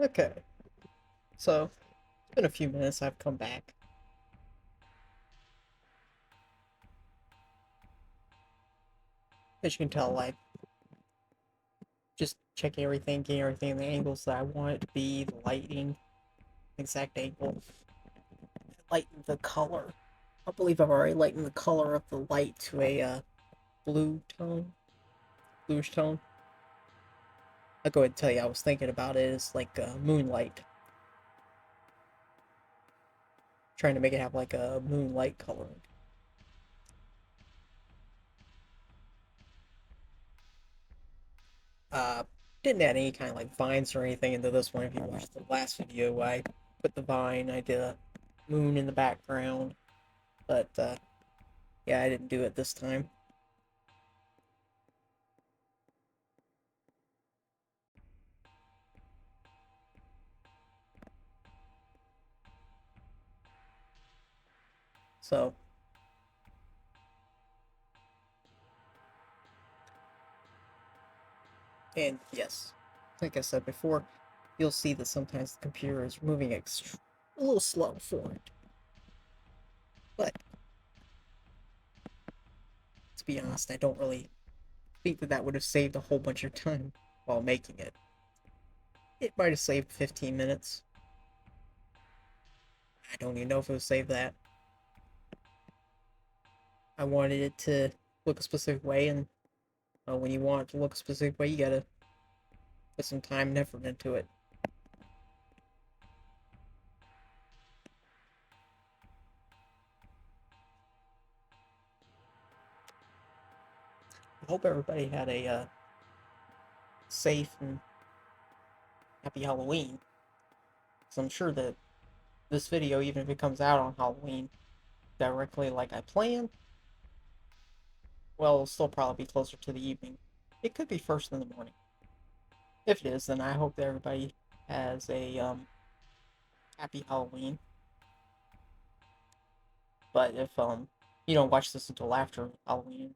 Okay, so it's been a few minutes. I've come back. As you can tell, I just checking everything, getting everything, the angles that I want it to be, the lighting, exact angle, lighten the color. I believe I've already lightened the color of the light to a blue tone, bluish tone. I'll go ahead and tell you, I was thinking about it as like moonlight, trying to make it have like a moonlight color. Uh, didn't add any kind of like vines or anything into this one. If you watched the last video, I put the vine, I did a moon in the background, but yeah, I didn't do it this time. So, and yes, like I said before, you'll see that sometimes the computer is moving a little slow for it. But to be honest, I don't really think that that would have saved a whole bunch of time while making it. It might have saved 15 minutes. I don't even know if it would save that. I wanted it to look a specific way, and when you want it to look a specific way, you gotta put some time and effort into it. I hope everybody had a safe and happy Halloween. Because I'm sure that this video, even if it comes out on Halloween directly like I planned, well, it'll still probably be closer to the evening. It could be first in the morning. If it is, then I hope that everybody has a happy Halloween. But if you don't watch this until after Halloween,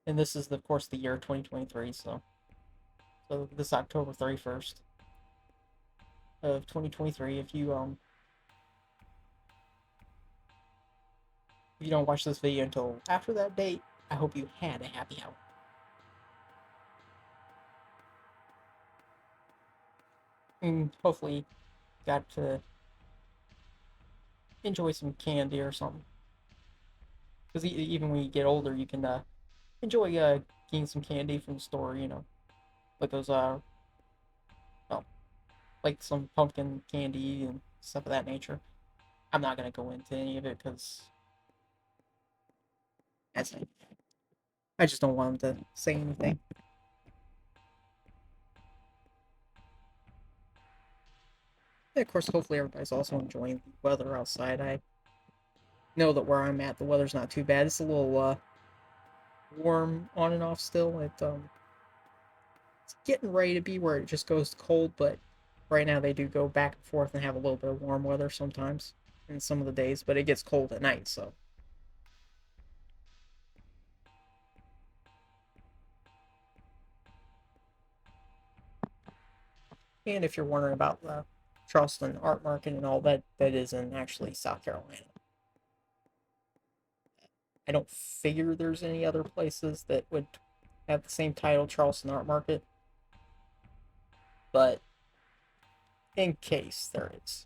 and this is of course the year 2023, so this October 31st of 2023, if you don't watch this video until after that date, I hope you had a happy Halloween. And hopefully got to enjoy some candy or something. Because even when you get older, you can enjoy getting some candy from the store, like those, well, like some pumpkin candy and stuff of that nature. I'm not going to go into any of it because I just don't want them to say anything. And of course, hopefully everybody's also enjoying the weather outside. I know that where I'm at, the weather's not too bad. It's a little warm on and off still. It's getting ready to be where it just goes cold, but right now they do go back and forth and have a little bit of warm weather sometimes in some of the days, but it gets cold at night, so. And if you're wondering about the Charleston Art Market and all that, that is in actually South Carolina. I don't figure there's any other places that would have the same title, Charleston Art Market, but in case there is.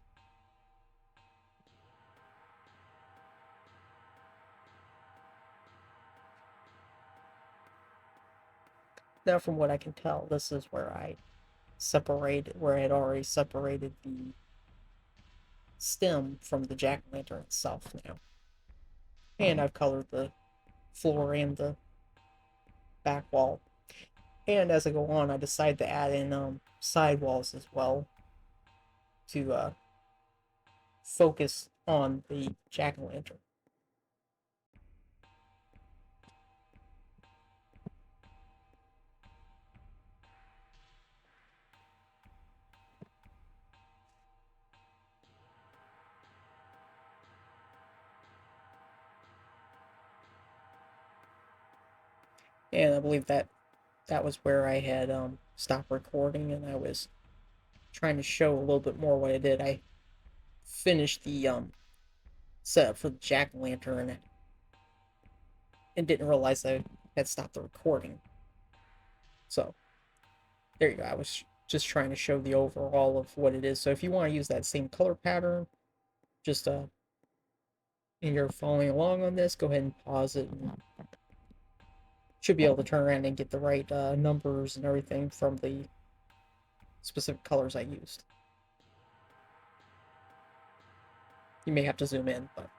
Now, from what I can tell, this is where where I had already separated the stem from the jack-o'-lantern itself now. And I've colored the floor and the back wall. And as I go on, I decide to add in sidewalls as well to focus on the jack-o'-lantern. And I believe that was where I had stopped recording, and I was trying to show a little bit more what I did. I finished the setup for the jack-o'-lantern and didn't realize I had stopped the recording. So there you go. I was just trying to show the overall of what it is. So if you want to use that same color pattern, just and you're following along on this, go ahead and pause it. And should be able to turn around and get the right numbers and everything from the specific colors I used. You may have to zoom in, but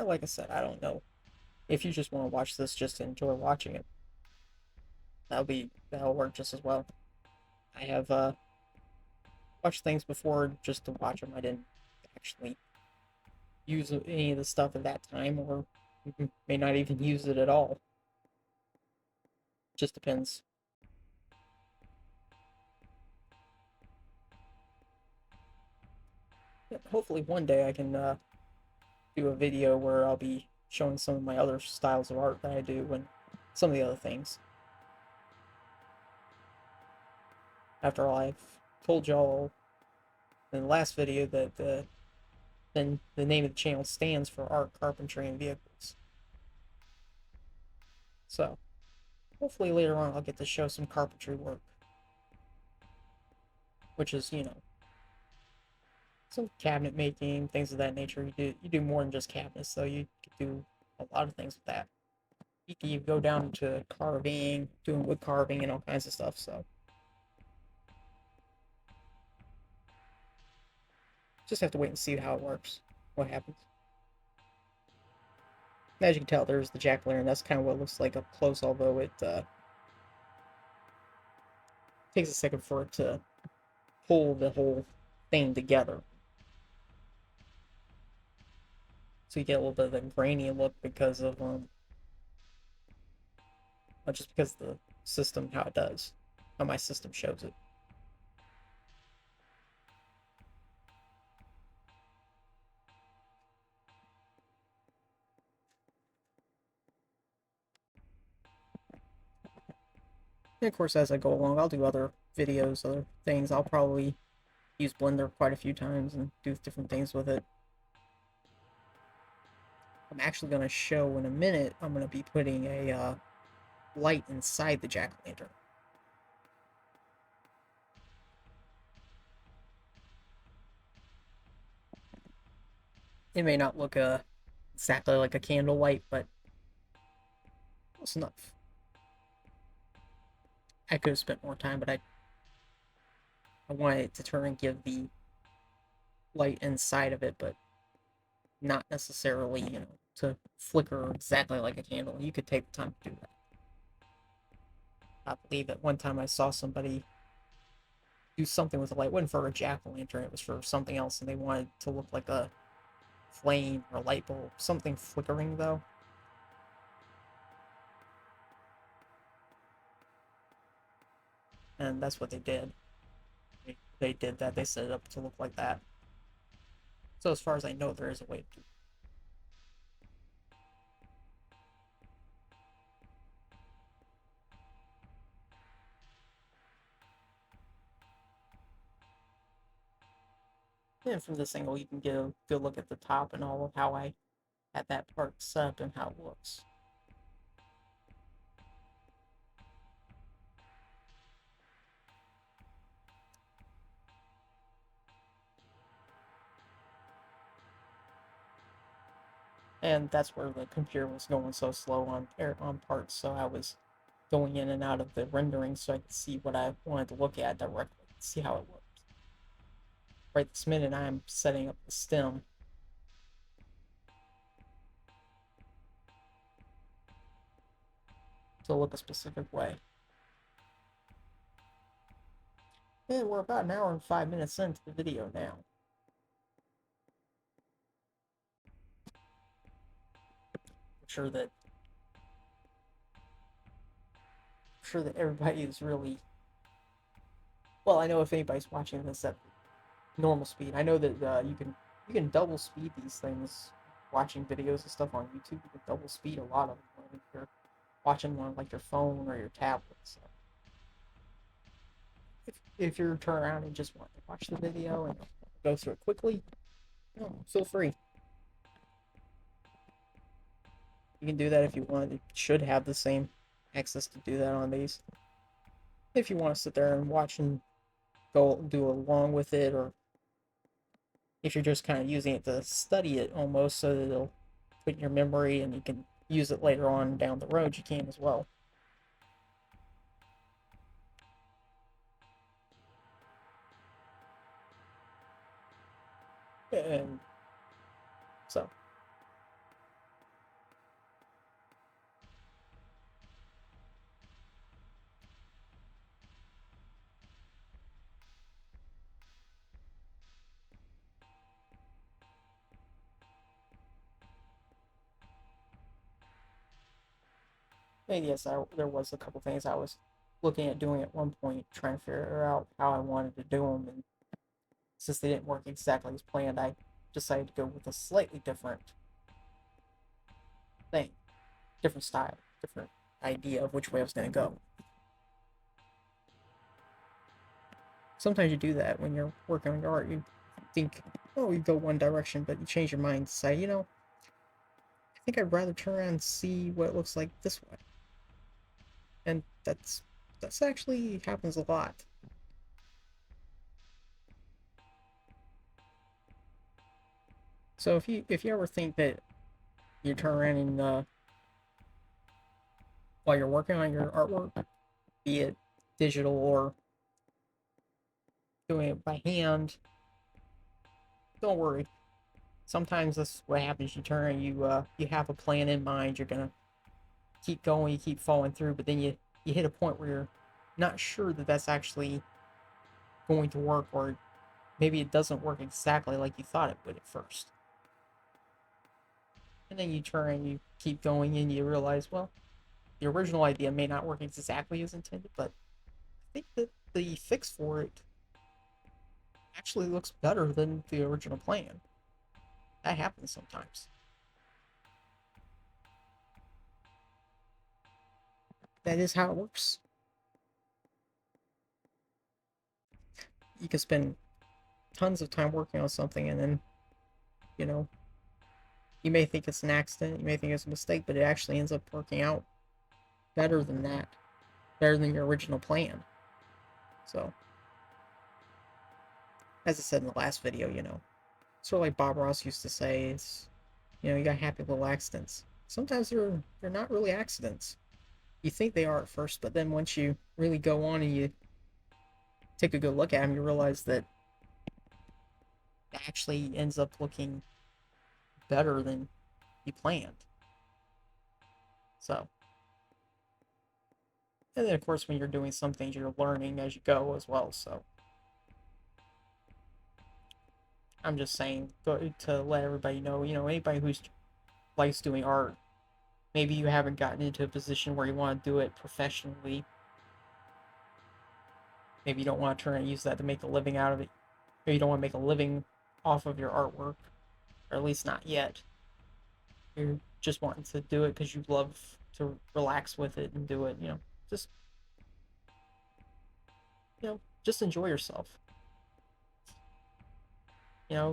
like I said, I don't know. If you just want to watch this just to enjoy watching it, that'll work just as well. I have watched things before just to watch them. I didn't actually use any of the stuff at that time, or may not even use it at all. Just depends. Yeah, hopefully one day I can do a video where I'll be showing some of my other styles of art that I do and some of the other things. After all, I've told y'all in the last video that then the name of the channel stands for Art, Carpentry, and Vehicles. So, hopefully later on I'll get to show some carpentry work. Which is, some cabinet making, things of that nature. You do more than just cabinets, so you can do a lot of things with that. You can go down to carving, doing wood carving and all kinds of stuff, so just have to wait and see how it works, what happens. As you can tell, there's the jack-o'-lantern. That's kind of what it looks like up close, although it takes a second for it to pull the whole thing together. So you get a little bit of a grainy look because of just because of the system, how it does, how my system shows it. And of course, as I go along, I'll do other videos, other things. I'll probably use Blender quite a few times and do different things with it. I'm actually going to show in a minute, I'm going to be putting a light inside the jack-o'-lantern. It may not look exactly like a candle light, but close enough. I could have spent more time, but I wanted it to turn and give the light inside of it, but not necessarily, to flicker exactly like a candle. You could take the time to do that. I believe that one time I saw somebody do something with a light. It wasn't for a jack-o'-lantern, it was for something else, and they wanted to look like a flame or a light bulb. Something flickering, though. And that's what they did. They did that. They set it up to look like that. So as far as I know, there is a way to do it. And from this angle, you can get a good look at the top and all of how I had that part set up and how it looks. And that's where the computer was going so slow on parts, so I was going in and out of the rendering so I could see what I wanted to look at directly, see how it worked. Right this minute, I'm setting up the stem to look a specific way. And we're about an hour and 5 minutes into the video now. I'm sure that everybody is really, well, I know if anybody's watching this at normal speed, I know that you can double speed these things watching videos and stuff on YouTube, you can double speed a lot of them when you're watching one like your phone or your tablet. So if you're turn around and just want to watch the video and go through it quickly, feel free. You can do that if you want. It should have the same access to do that on these. If you want to sit there and watch and go do along with it, or if you're just kind of using it to study it almost so that it'll put in your memory and you can use it later on down the road, you can as well. And so and yes, there was a couple things I was looking at doing at one point, trying to figure out how I wanted to do them, and since they didn't work exactly as planned, I decided to go with a slightly different thing, different style, different idea of which way I was going to go. Sometimes you do that when you're working on your art. You think, oh, you go one direction, but you change your mind and say, I think I'd rather turn around and see what it looks like this way. And that's actually happens a lot. So if you ever think that you turn around and while you're working on your artwork, be it digital or doing it by hand, don't worry. Sometimes that's what happens. You turn and you have a plan in mind. You're gonna keep going, you keep following through, but then you hit a point where you're not sure that that's actually going to work, or maybe it doesn't work exactly like you thought it would at first. And then you turn and you keep going and you realize, well, the original idea may not work exactly as intended, but I think that the fix for it actually looks better than the original plan. That happens sometimes. That is how it works. You can spend tons of time working on something, and then, you know, you may think it's an accident, you may think it's a mistake, but it actually ends up working out better than that, better than your original plan. So, as I said in the last video, sort of like Bob Ross used to say, it's, you got happy little accidents. Sometimes they're not really accidents. You think they are at first, but then once you really go on and you take a good look at them, you realize that it actually ends up looking better than you planned. So, and then of course when you're doing some things, you're learning as you go as well. So, I'm just saying to let everybody know, anybody who's likes doing art, maybe you haven't gotten into a position where you want to do it professionally. Maybe you don't want to turn and use that to make a living out of it. Maybe you don't want to make a living off of your artwork, or at least not yet. You're just wanting to do it because you love to relax with it and do it. Just just enjoy yourself.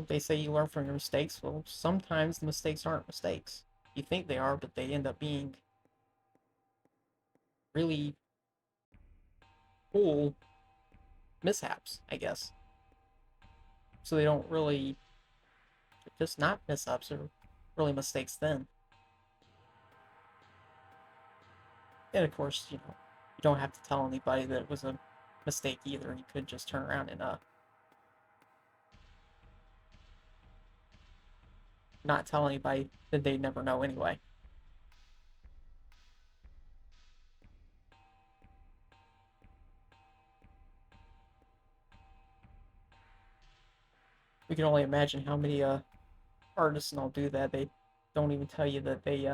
They say you learn from your mistakes. Well, sometimes the mistakes aren't mistakes. You think they are, but they end up being really cool mishaps, I guess. So they don't really, just not mishaps, or really mistakes then. And of course, you don't have to tell anybody that it was a mistake either. You could just turn around and not tell anybody, that they'd never know anyway. We can only imagine how many artists and all do that. They don't even tell you that they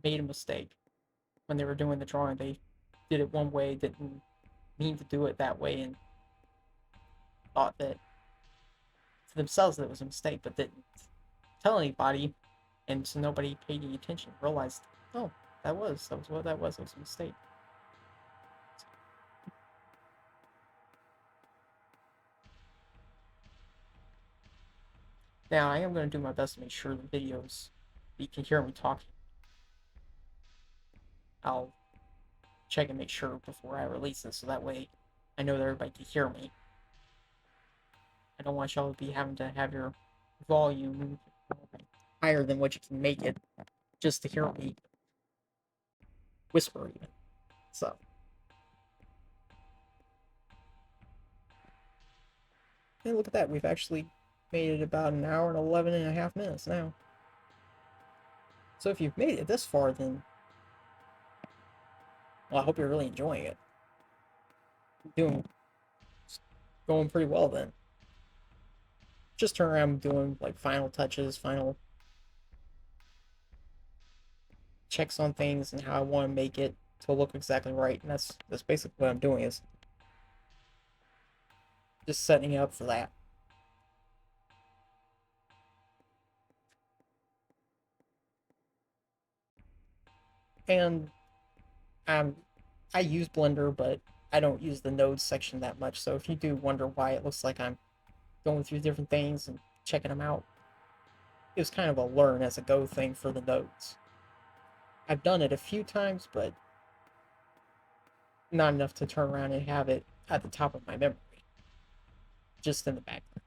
made a mistake when they were doing the drawing. They did it one way, didn't mean to do it that way, and thought that to themselves that it was a mistake, but didn't tell anybody And so nobody paid any attention, realized, oh, that was what that was. It was a mistake. Now, I am going to do my best to make sure the videos, you can hear me talking. I'll check and make sure before I release this, so that way I know that everybody can hear me. I don't want y'all to be having to have your volume higher than what you can make it just to hear me whisper even. So, hey, look at that. We've actually made it about an hour and 11 and a half minutes now. So if you've made it this far, then, well, I hope you're really enjoying it. Doing, going pretty well then. Just turn around doing like final touches, final checks on things and how I want to make it to look exactly right. And that's basically what I'm doing, is just setting up for that. And um, I use Blender, but I don't use the nodes section that much. So if you do wonder why it looks like I'm going through different things and checking them out, it was kind of a learn as a go thing for the nodes. I've done it a few times, but not enough to turn around and have it at the top of my memory, just in the background.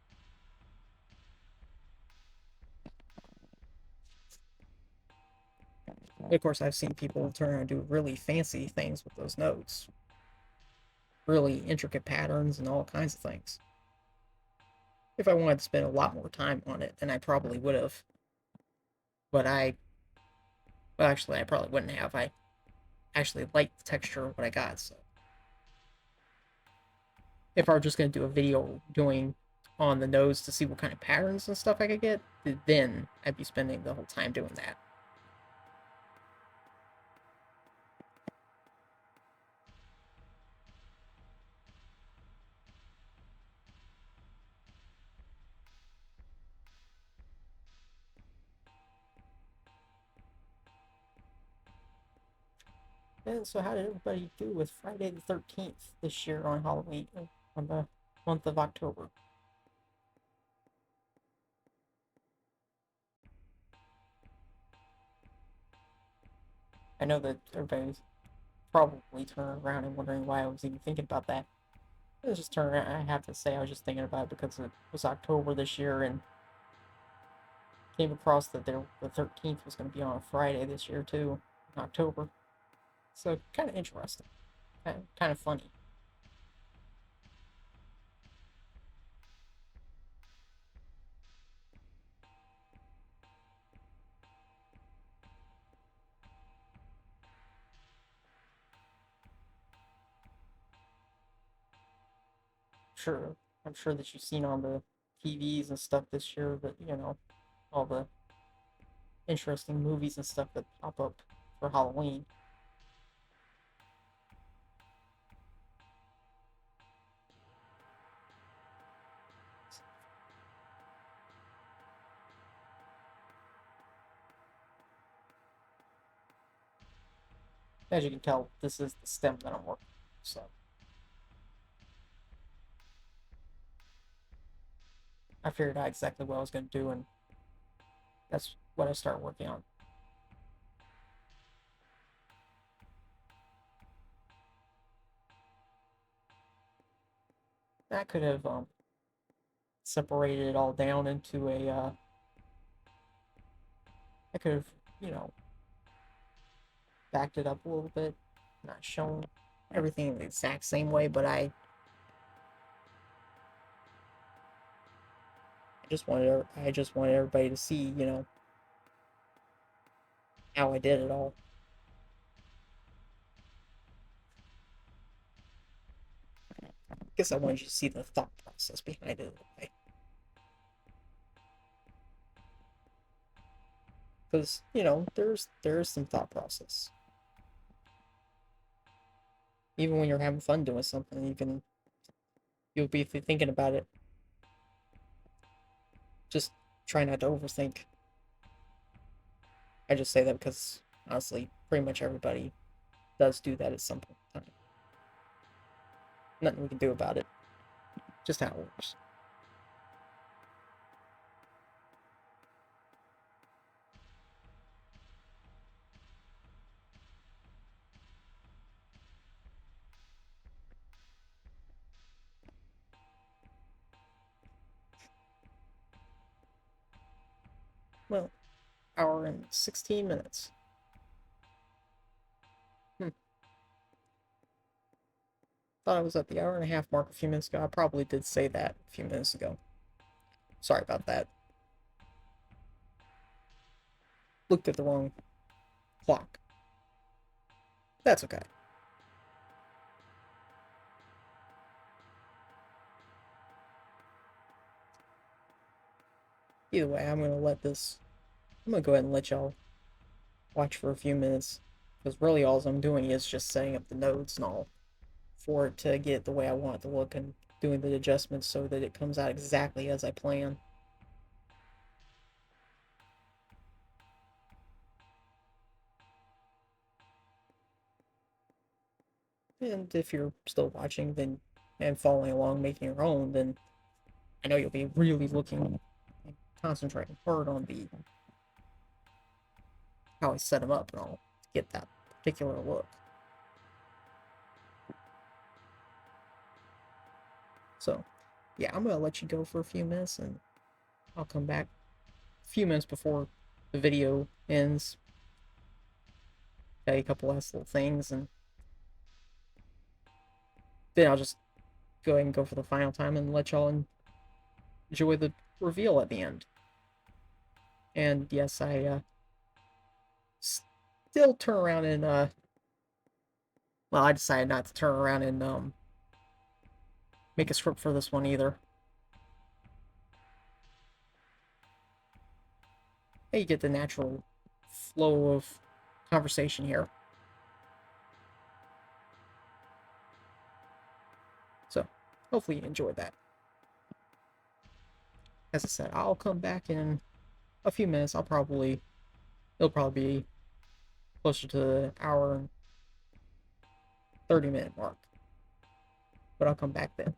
Of course, I've seen people turn around and do really fancy things with those nodes, really intricate patterns and all kinds of things. If I wanted to spend a lot more time on it, then I probably would have. But well, actually, I probably wouldn't have. I actually like the texture of what I got, so if I were just going to do a video doing on the nodes to see what kind of patterns and stuff I could get, then I'd be spending the whole time doing that. And so how did everybody do with Friday the 13th this year on Halloween, on the month of October? I know that everybody's probably turning around and wondering why I was even thinking about that. It was just turning around. I have to say, I was just thinking about it because it was October this year and came across that the 13th was going to be on a Friday this year too, in October. So kind of interesting, kind of funny. Sure, I'm sure that you've seen on the TVs and stuff this year that, all the interesting movies and stuff that pop up for Halloween. As you can tell, this is the stem that I'm working on, so I figured out exactly what I was going to do, and that's what I started working on. I could have separated it all down into a. I could have, you know, backed it up a little bit, not shown everything the exact same way, but I just wanted everybody to see, how I did it all. I guess I wanted you to see the thought process behind it, because there's some thought process. Even when you're having fun doing something, you'll be thinking about it. Just try not to overthink. I just say that because honestly, pretty much everybody does do that at some point in time. Nothing we can do about it. Just how it works. Well, hour and 16 minutes. Hmm. Thought I was at the hour and a half mark a few minutes ago. I probably did say that a few minutes ago. Sorry about that. Looked at the wrong clock. That's okay. Either way, I'm gonna go ahead and let y'all watch for a few minutes. Because really all I'm doing is just setting up the nodes and all for it to get the way I want it to look and doing the adjustments so that it comes out exactly as I plan. And if you're still watching then and following along making your own, then I know you'll be really looking and concentrating hard on the how I set them up and all to get that particular look. So yeah, I'm gonna let you go for a few minutes and I'll come back a few minutes before the video ends, tell you a couple last little things, and then I'll just go ahead and go for the final time and let y'all enjoy the reveal at the end. And yes, I still turn around and well, I decided not to turn around and make a script for this one either. Hey, you get the natural flow of conversation here. So hopefully you enjoyed that. As I said, I'll come back in a few minutes. It'll probably be closer to the hour and 30-minute mark. But I'll come back then.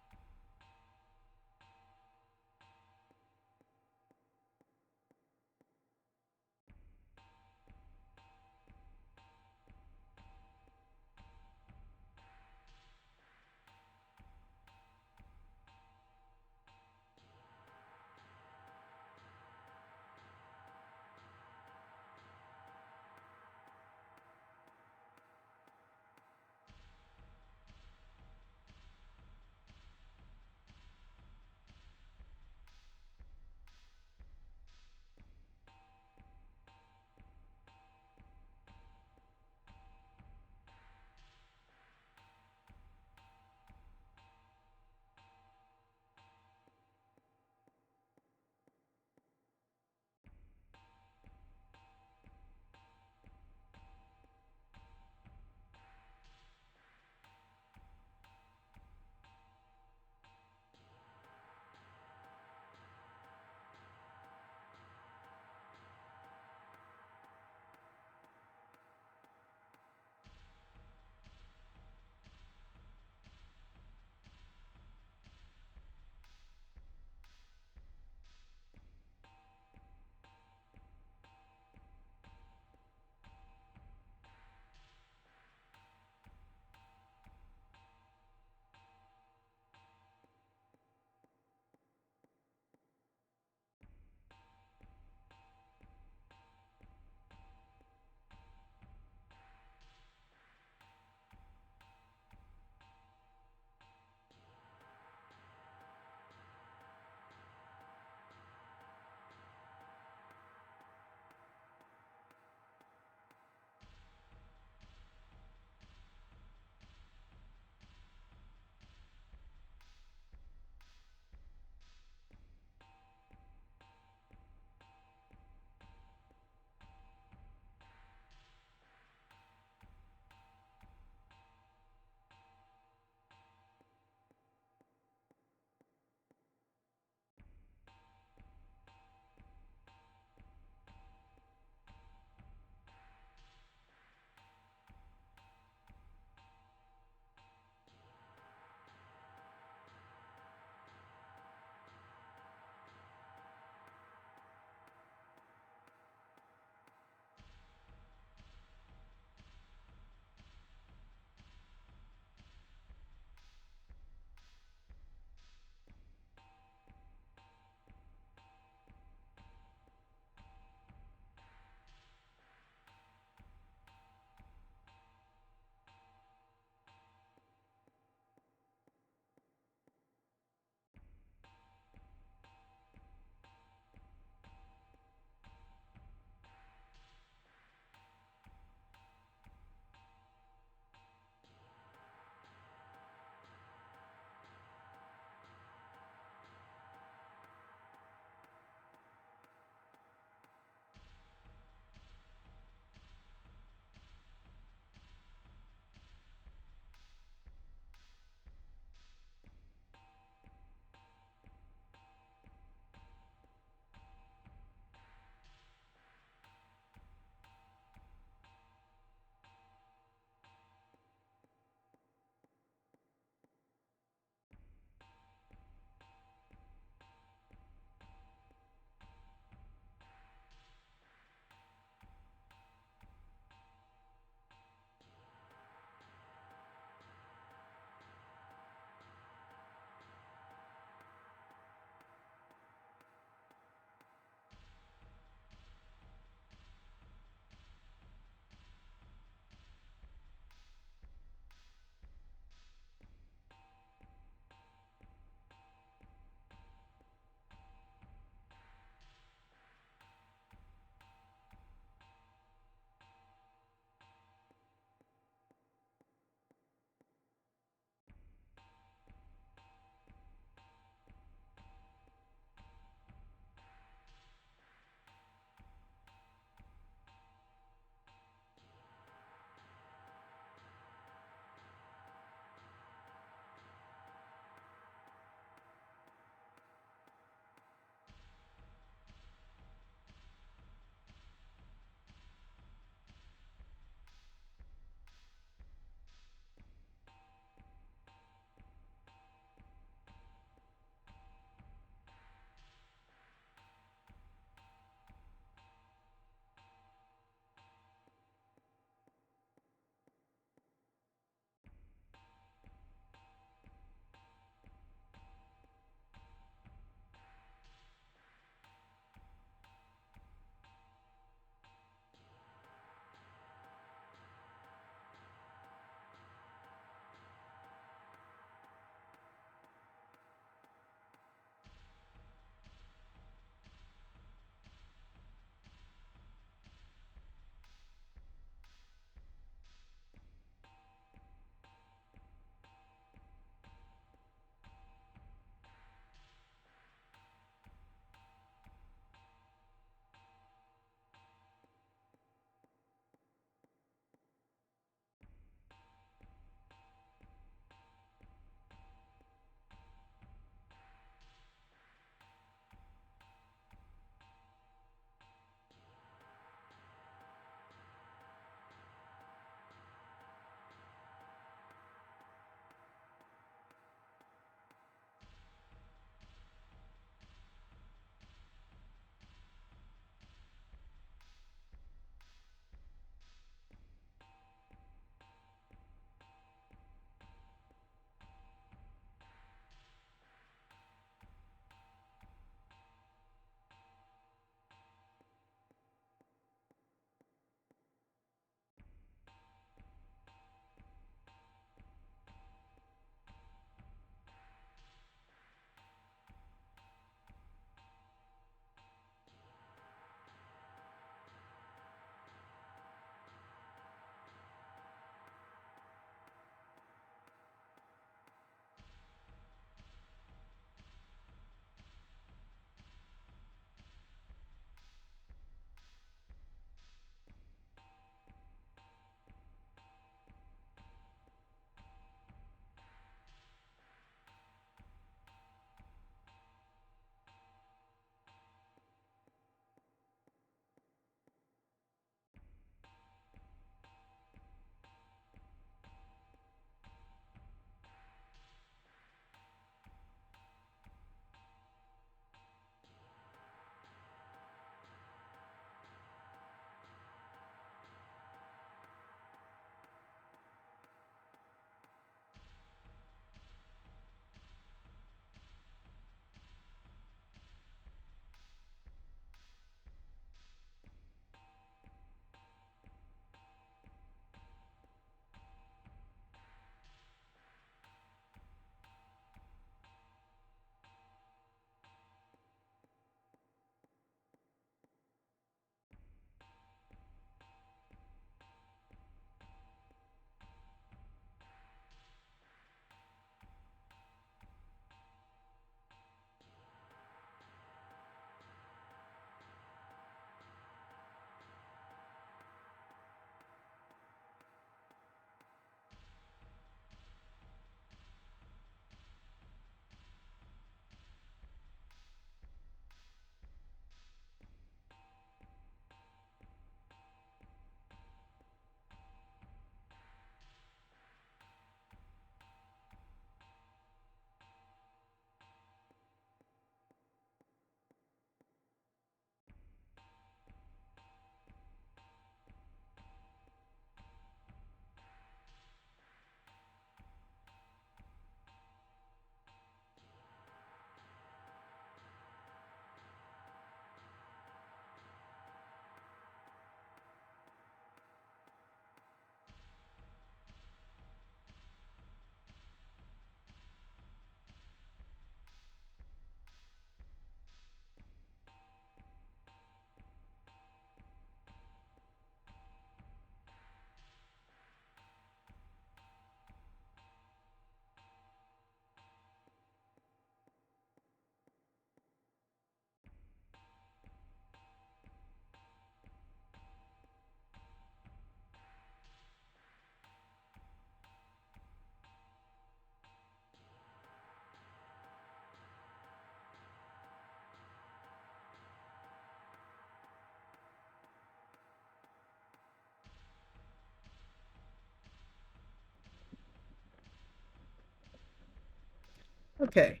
Okay,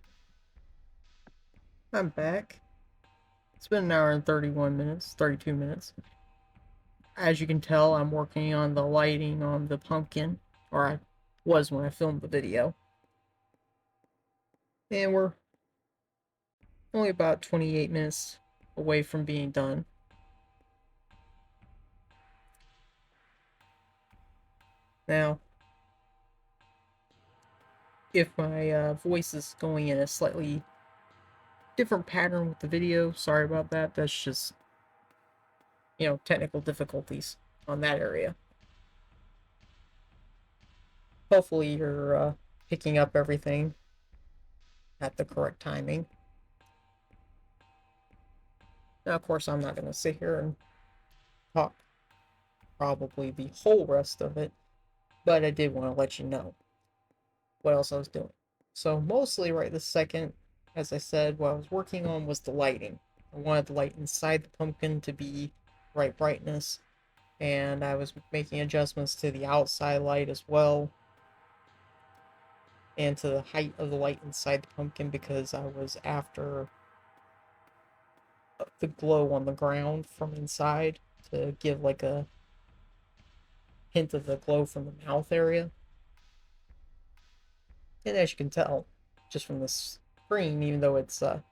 I'm back. It's been an hour and 31 minutes, 32 minutes. As you can tell, I'm working on the lighting on the pumpkin, or I was when I filmed the video. And we're only about 28 minutes away from being done. Now, if my voice is going in a slightly different pattern with the video, sorry about that. That's just, technical difficulties on that area. Hopefully you're picking up everything at the correct timing. Now, of course, I'm not going to sit here and talk probably the whole rest of it, but I did want to let you know what else I was doing. So, mostly right this second, as I said, what I was working on was the lighting. I wanted the light inside the pumpkin to be right brightness, and I was making adjustments to the outside light as well, and to the height of the light inside the pumpkin because I was after the glow on the ground from inside to give like a hint of the glow from the mouth area. And as you can tell, just from the screen, even though it's in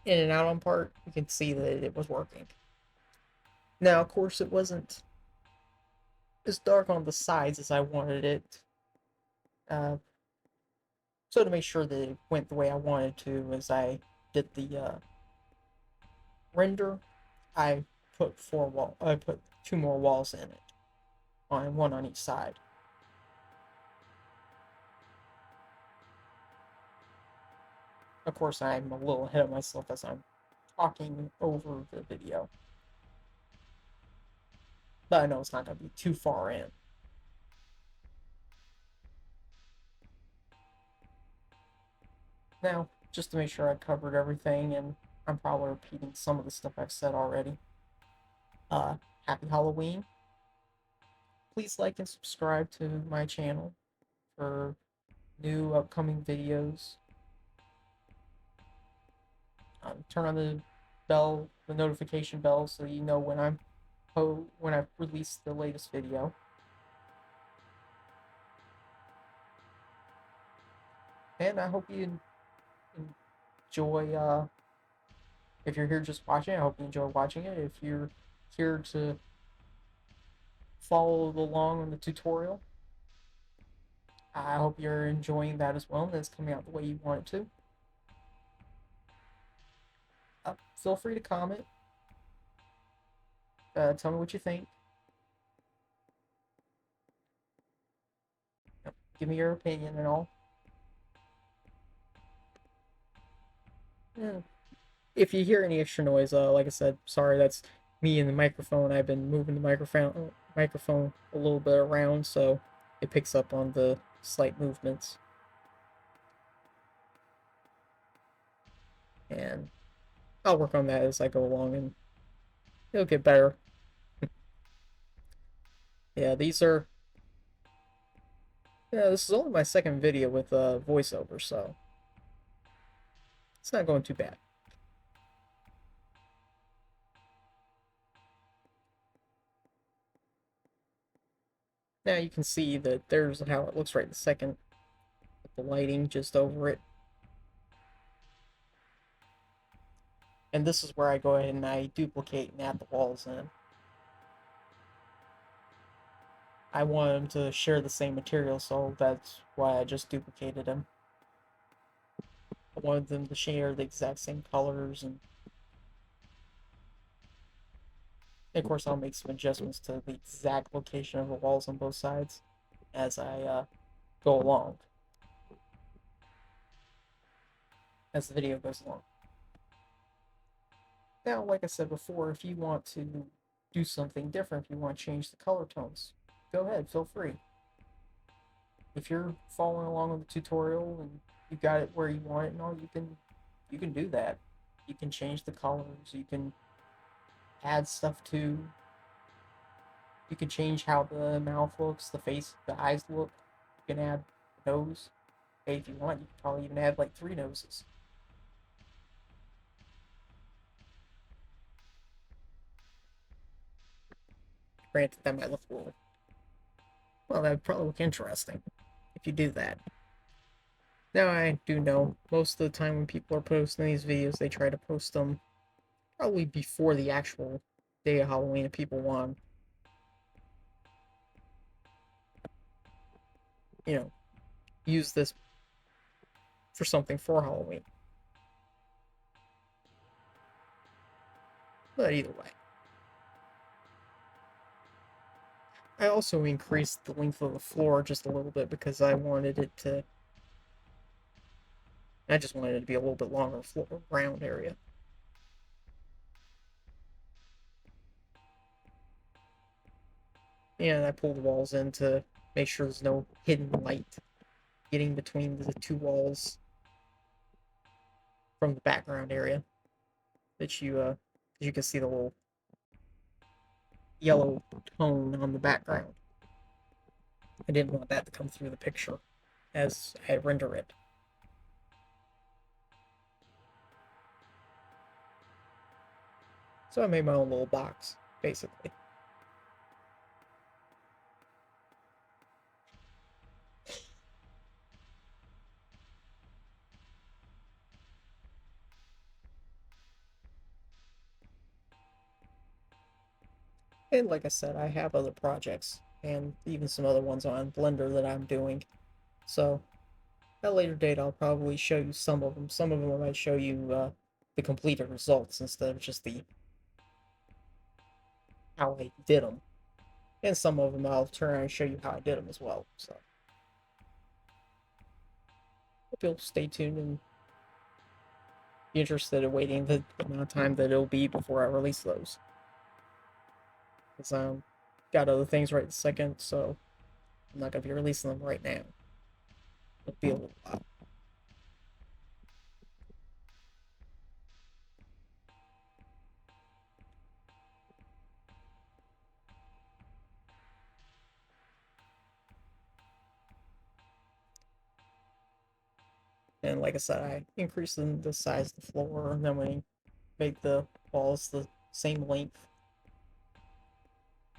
and out on part, you can see that it was working. Now, of course, it wasn't as dark on the sides as I wanted it. So to make sure that it went the way I wanted to, as I did the render, I I put two more walls in it, one on each side. Of course, I'm a little ahead of myself as I'm talking over the video, but I know it's not going to be too far in. Now, just to make sure I covered everything, and I'm probably repeating some of the stuff I've said already. Happy Halloween. Please like and subscribe to my channel for new upcoming videos. Turn on the notification bell, so you know when I release the latest video. And I hope you enjoy. If you're here just watching, I hope you enjoy watching it. If you're here to follow along on the tutorial, I hope you're enjoying that as well, and it's coming out the way you want it to. Feel free to comment. Tell me what you think. Give me your opinion and all. Yeah. If you hear any extra noise, like I said, sorry, that's me and the microphone. I've been moving the microphone a little bit around, so it picks up on the slight movements. And I'll work on that as I go along, and it'll get better. Yeah, this is only my second video with voiceover, so it's not going too bad. Now you can see that there's how it looks right in a second, with the lighting just over it. And this is where I go ahead and I duplicate and add the walls in. I want them to share the same material, so that's why I just duplicated them. I wanted them to share the exact same colors, and of course I'll make some adjustments to the exact location of the walls on both sides as I go along, as the video goes along. Now, like I said before, if you want to do something different, if you want to change the color tones, go ahead, feel free. If you're following along with the tutorial and you got it where you want it and all, you can do that. You can change the colors, you can add stuff to, you can change how the mouth looks, the face, the eyes look, you can add nose. Hey, if you want, you could probably even add like 3 noses. Granted, that might look a little. Well, that would probably look interesting if you do that. Now, I do know most of the time when people are posting these videos, they try to post them probably before the actual day of Halloween if people want, you know, use this for something for Halloween. But either way. I also increased the length of the floor just a little bit because I just wanted it to be a little bit longer floor ground area. And I pulled the walls in to make sure there's no hidden light getting between the two walls from the background area that you can see the little yellow tone on the background. I didn't want that to come through the picture as I render it. So I made my own little box, basically. And like I said, I have other projects and even some other ones on Blender that I'm doing. So at a later date, I'll probably show you some of them. Some of them I might show you the completed results instead of just the how I did them. And some of them I'll turn around and show you how I did them as well. So hope you'll stay tuned and be interested in waiting the amount of time that it'll be before I release those. Because I've got other things right this second, so I'm not going to be releasing them right now. It'll be a little while. And like I said, I increased the size of the floor, and then we make the walls the same length.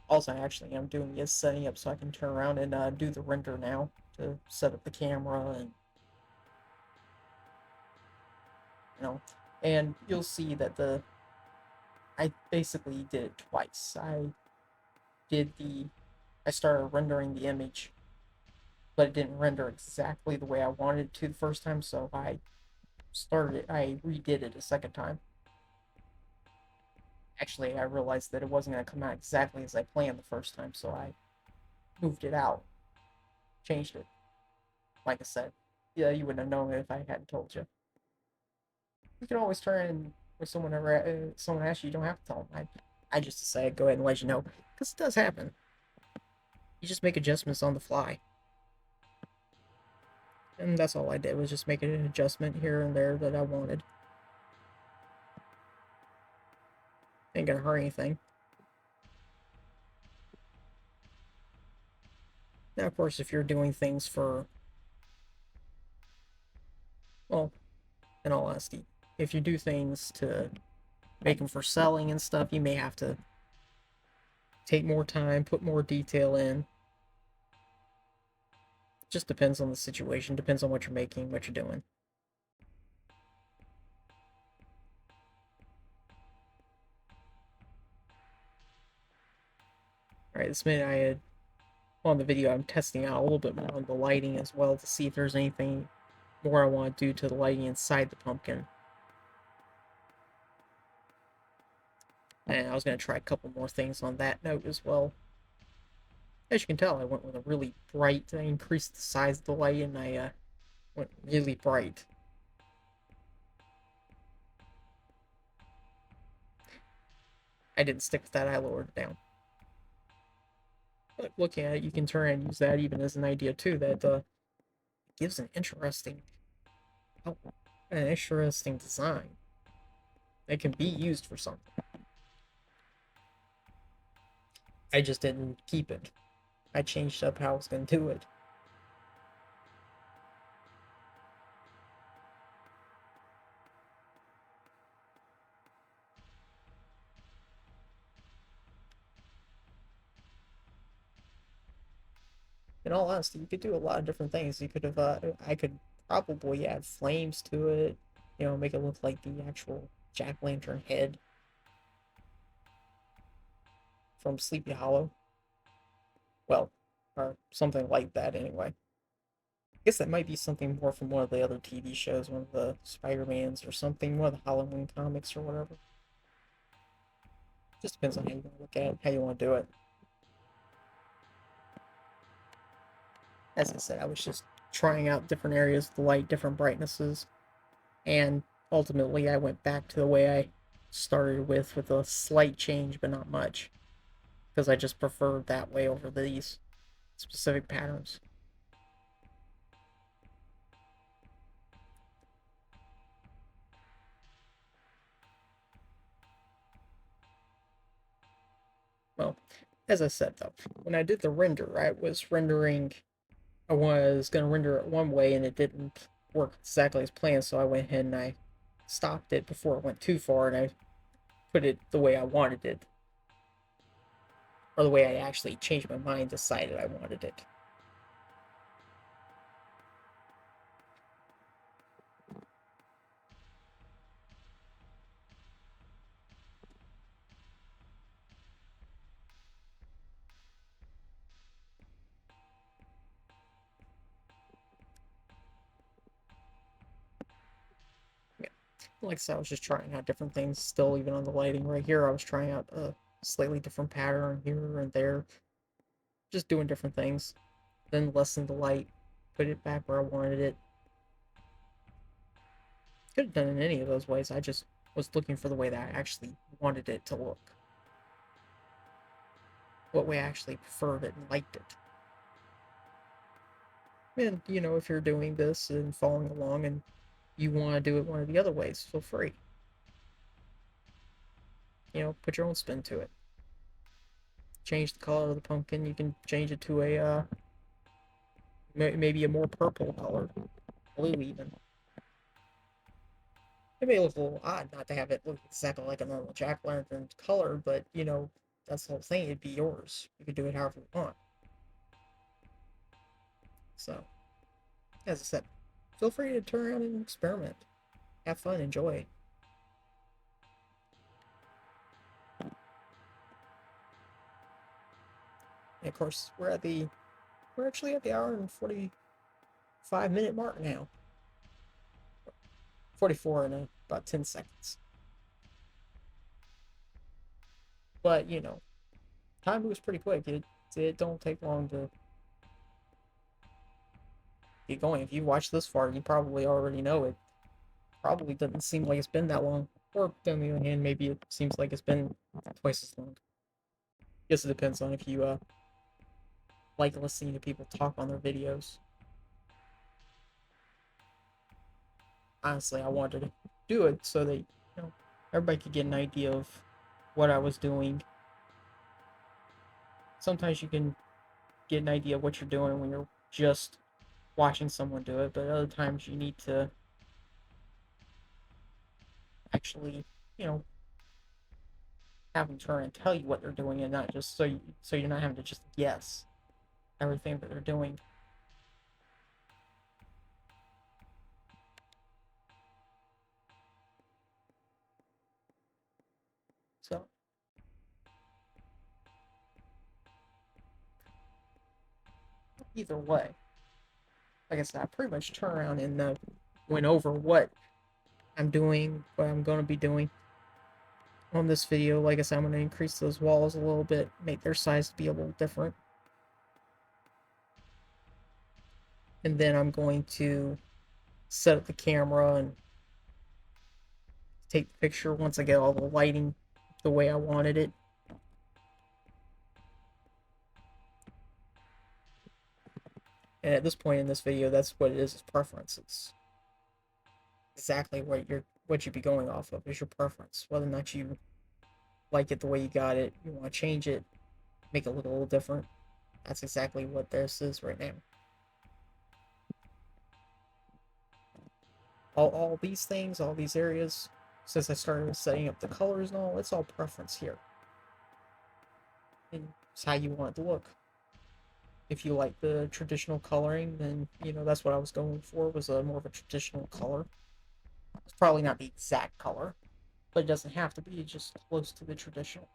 Also, actually, I'm doing is setting up so I can turn around and do the render now to set up the camera and you know, and you'll see that I basically did it twice. Did the I started rendering the image, but it didn't render exactly the way I wanted it to the first time, so I redid it a second time. Actually, I realized that it wasn't going to come out exactly as I planned the first time, so I moved it out, changed it. Like I said, yeah, you wouldn't have known it if I hadn't told you. You can always turn in when someone asks you, you don't have to tell them. I just decided go ahead and let you know because it does happen. You just make adjustments on the fly, and that's all I did was just make an adjustment here and there that I wanted. Ain't gonna hurt anything. Now, of course, if you're doing things for, well, in all honesty, if you do things to make them for selling and stuff, you may have to take more time, put more detail in. Just depends on the situation, depends on what you're making, what you're doing. Alright, this minute I had on the video, I'm testing out a little bit more on the lighting as well to see if there's anything more I want to do to the lighting inside the pumpkin. And I was going to try a couple more things on that note as well. As you can tell, I went with a really bright, I increased the size of the light and I went really bright. I didn't stick with that, I lowered it down. But looking at it, you can turn and use that even as an idea too, that gives an interesting design that can be used for something. I just didn't keep it. I changed up how I was going to do it. in all honesty, you could do a lot of different things. You could have, I could probably add flames to it, you know, make it look like the actual jack-o'-lantern head from Sleepy Hollow. Well, or something like that anyway. I guess that might be something more from one of the other TV shows, one of the Spider-Mans or something, one of the Halloween comics or whatever. Just depends on how you want to look at it, how you want to do it. As I said, I was just trying out different areas of the light, different brightnesses, and ultimately I went back to the way I started with a slight change, but not much, because I just preferred that way over these specific patterns. Well, as I said though, when I did the render, I was gonna render it one way and it didn't work exactly as planned, so I went ahead and I stopped it before it went too far and I put it the way I wanted it. Or the way I actually changed my mind, decided I wanted it. Yeah. Like I said, I was just trying out different things still, even on the lighting right here. I was trying out a slightly different pattern here and there, just doing different things. Then lessen the light, put it back where I wanted it. Could have done it in any of those ways. I just was looking for the way that I actually wanted it to look. What way I actually preferred it and liked it. And, you know, if you're doing this and following along and you want to do it one of the other ways, feel free. You know, put your own spin to it. Change the color of the pumpkin. You can change it to a, maybe a more purple color. Blue, even. It may look a little odd not to have it look exactly like a normal jack-o'-lantern color, but, you know, that's the whole thing. It'd be yours. You could do it however you want. So, as I said, feel free to turn around and experiment. Have fun, enjoy. And of course, we're actually at the hour and 45-minute mark now. 44 in about 10 seconds. But, you know, time moves pretty quick. It don't take long to get going. If you watch this far, you probably already know it. Probably doesn't seem like it's been that long. Or on the other hand, maybe it seems like it's been twice as long. Guess it depends on if you like listening to people talk on their videos. Honestly, I wanted to do it so that, you know, everybody could get an idea of what I was doing. Sometimes you can get an idea of what you're doing when you're just watching someone do it, but other times you need to actually, you know, have them turn and tell you what they're doing, and not just so you're not having to just guess everything that they're doing. So either way, like I said, I pretty much turned around and went over what I'm doing, what I'm going to be doing on this video. Like I said, I'm going to increase those walls a little bit, make their size to be a little different. And then I'm going to set up the camera and take the picture once I get all the lighting the way I wanted it. And at this point in this video, that's what it is preferences. Exactly what you'd be going off of is your preference. Whether or not you like it the way you got it, you want to change it, make it look a little different. That's exactly what this is right now. All these things, all these areas, since I started setting up the colors and all, it's all preference here. And it's how you want it to look. If you like the traditional coloring, then that's what I was going for, was a more of a traditional color. It's probably not the exact color, but it doesn't have to be, just close to the traditional.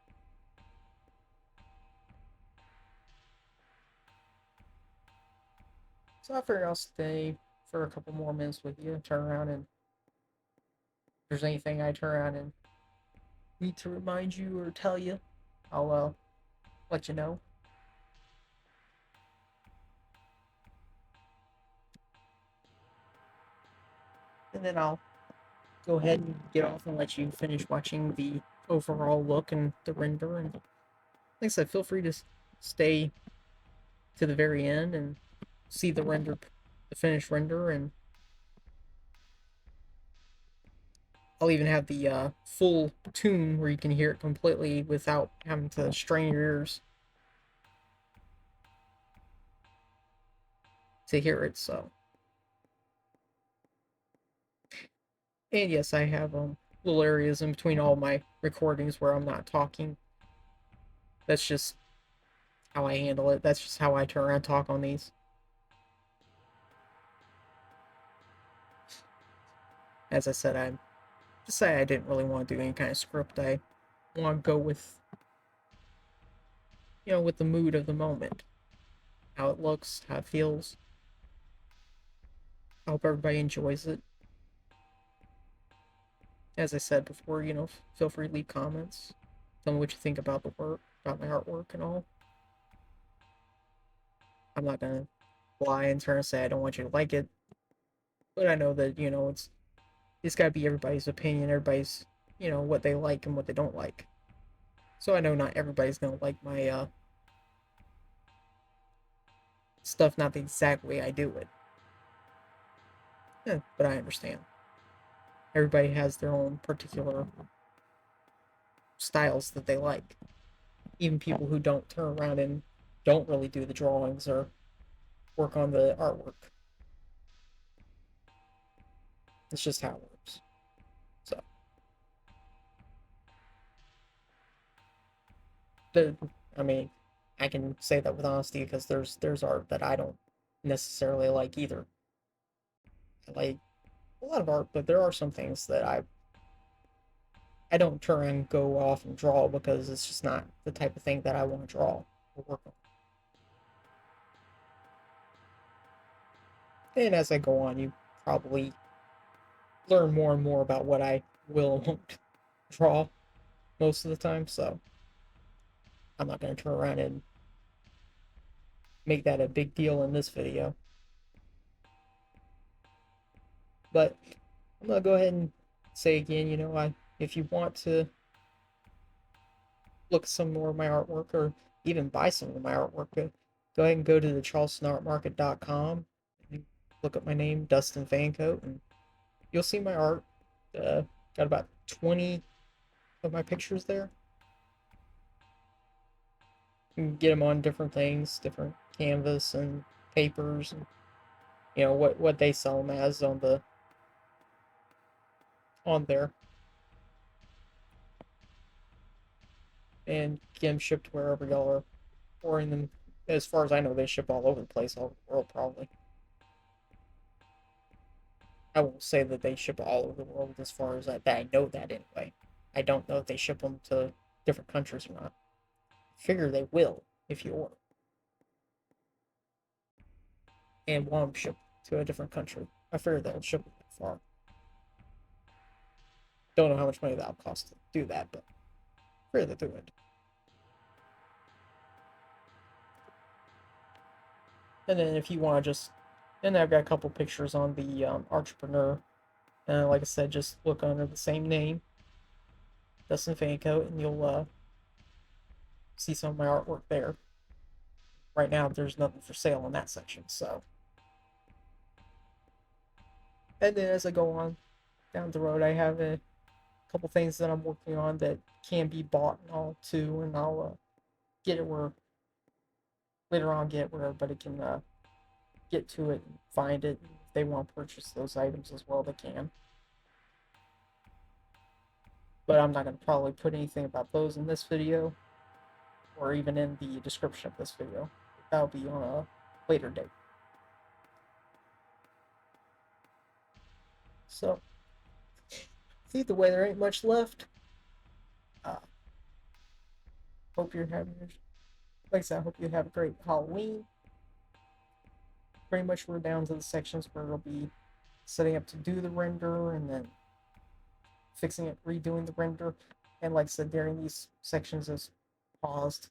So I figure I'll stay for a couple more minutes with you, turn around, and if there's anything I turn around and need to remind you or tell you, I'll let you know. And then I'll go ahead and get off and let you finish watching the overall look and the render. And like I said, feel free to stay to the very end and see the render, the finished render. And I'll even have the full tune where you can hear it completely without having to strain your ears to hear it. So, and yes, I have little areas in between all my recordings where I'm not talking. That's just how I handle it. That's just how I turn around and talk on these. As I said, I decided I didn't really want to do any kind of script. I want to go with with the mood of the moment, how it looks, how it feels. I hope everybody enjoys it. As I said before, feel free to leave comments. Tell me what you think about the work, about my artwork and all. I'm not gonna lie and turn and say I don't want you to like it, but I know that it's gotta be everybody's opinion, everybody's what they like and what they don't like. So I know not everybody's gonna like my stuff not the exact way I do it. But I understand. Everybody has their own particular styles that they like. Even people who don't turn around and don't really do the drawings or work on the artwork. It's just how it works. So, the, I mean, I can say that with honesty because there's art that I don't necessarily like either. I like a lot of art, but there are some things that I don't turn and go off and draw because it's just not the type of thing that I want to draw or work on. And as I go on, you probably learn more and more about what I will and won't draw most of the time. So I'm not going to turn around and make that a big deal in this video. But I'm going to go ahead and say again, if you want to look at some more of my artwork or even buy some of my artwork, go ahead and go to the charlestonartmarket.com and look up my name, Dustin Fancoat, and you'll see my art. Got about 20 of my pictures there. You can get them on different things, different canvas and papers, and what they sell them as on there, and get them shipped wherever y'all are ordering them. As far as I know, they ship all over the place, all over the world, probably. I won't say that they ship all over the world as far as that I know that anyway. I don't know if they ship them to different countries or not. I figure they will if you order and want them shipped to a different country. I figure they'll ship them that far. Don't know how much money that'll cost to do that, but I figure they'll do it. And then if you want to just, and I've got a couple pictures on the entrepreneur. And like I said, just look under the same name, Dustin Fancoat, and you'll see some of my artwork there. Right now, there's nothing for sale in that section, so. And then as I go on down the road, I have a couple things that I'm working on that can be bought and all too, and I'll get it where later on get where everybody can get to it and find it. If they want to purchase those items as well, they can. But I'm not going to probably put anything about those in this video or even in the description of this video. that'll be on a later date. So, either way, there ain't much left. Uh, hope you're having, like I said, I hope you have a great Halloween. Pretty much we're down to the sections where it'll be setting up to do the render and then fixing it, redoing the render. And like I said, during these sections is paused.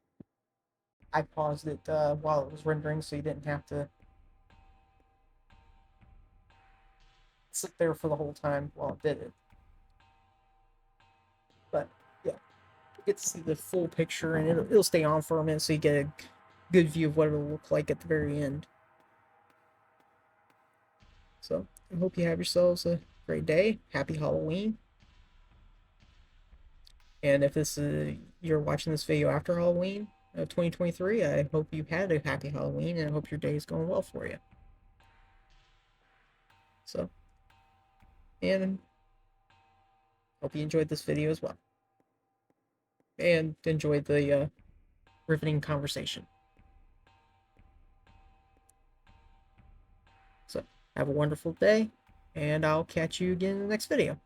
I paused it while it was rendering so you didn't have to sit there for the whole time while it did it. But yeah, you get to see the full picture and it'll stay on for a minute so you get a good view of what it'll look like at the very end. So I hope you have yourselves a great day. Happy Halloween. And if this is you're watching this video after Halloween of 2023, I hope you had a happy Halloween and I hope your day is going well for you. So, and hope you enjoyed this video as well. And enjoyed the riveting conversation. So, have a wonderful day, and I'll catch you again in the next video.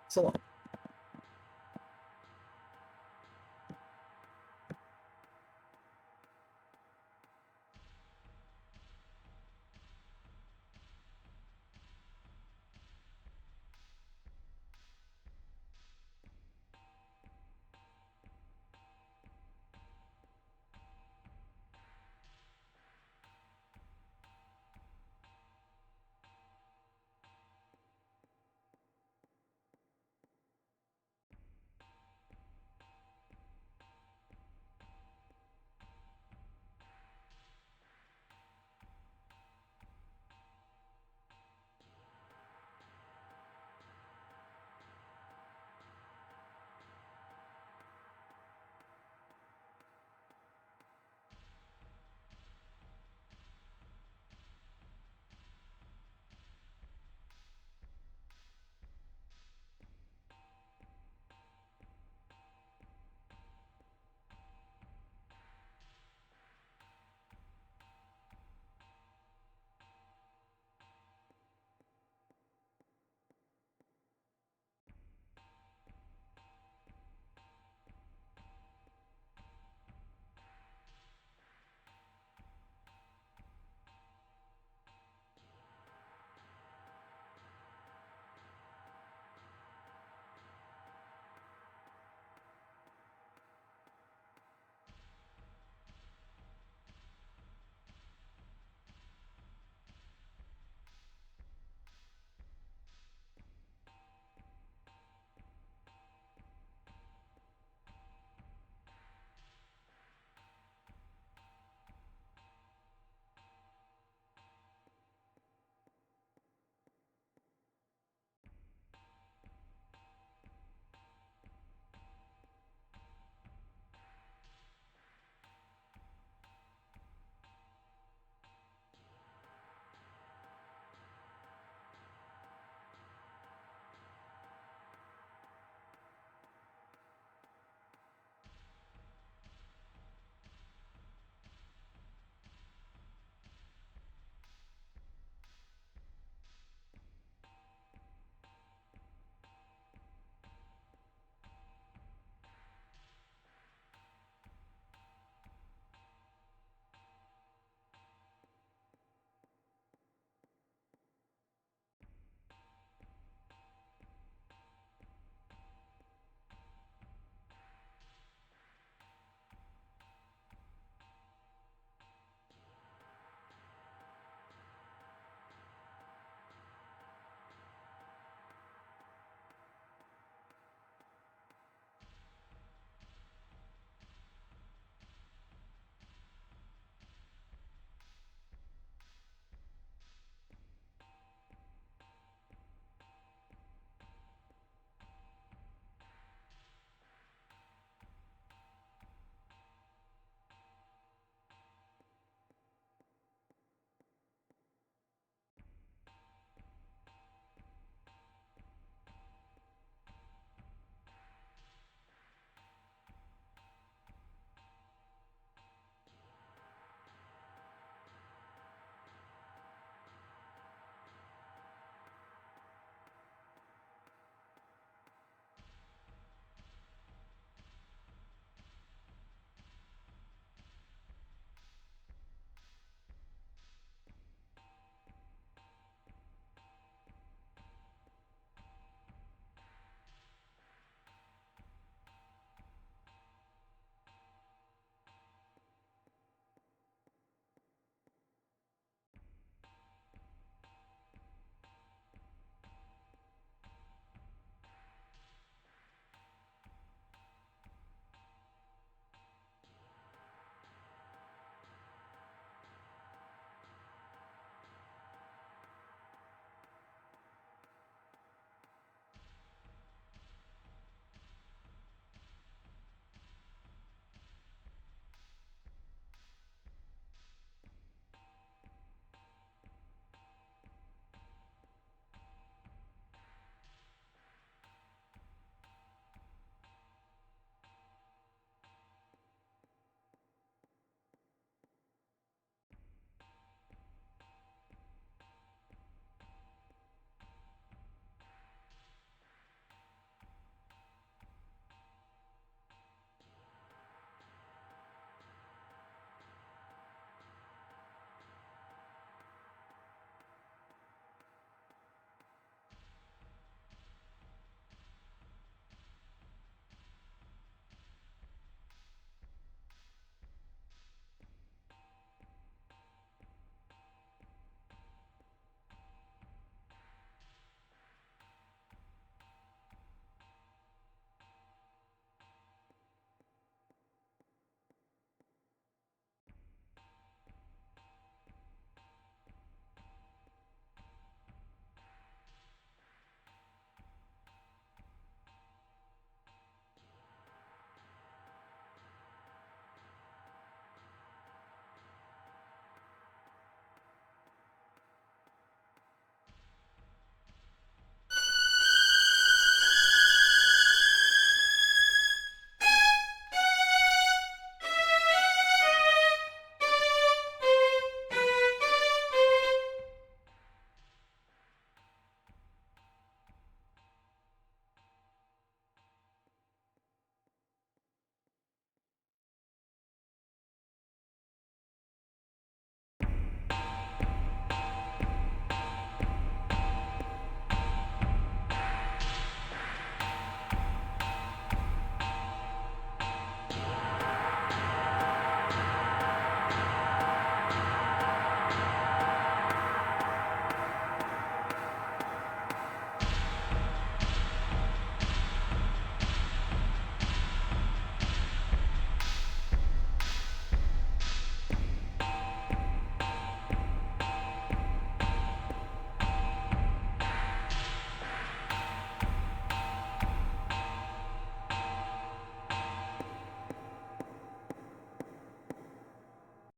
So long.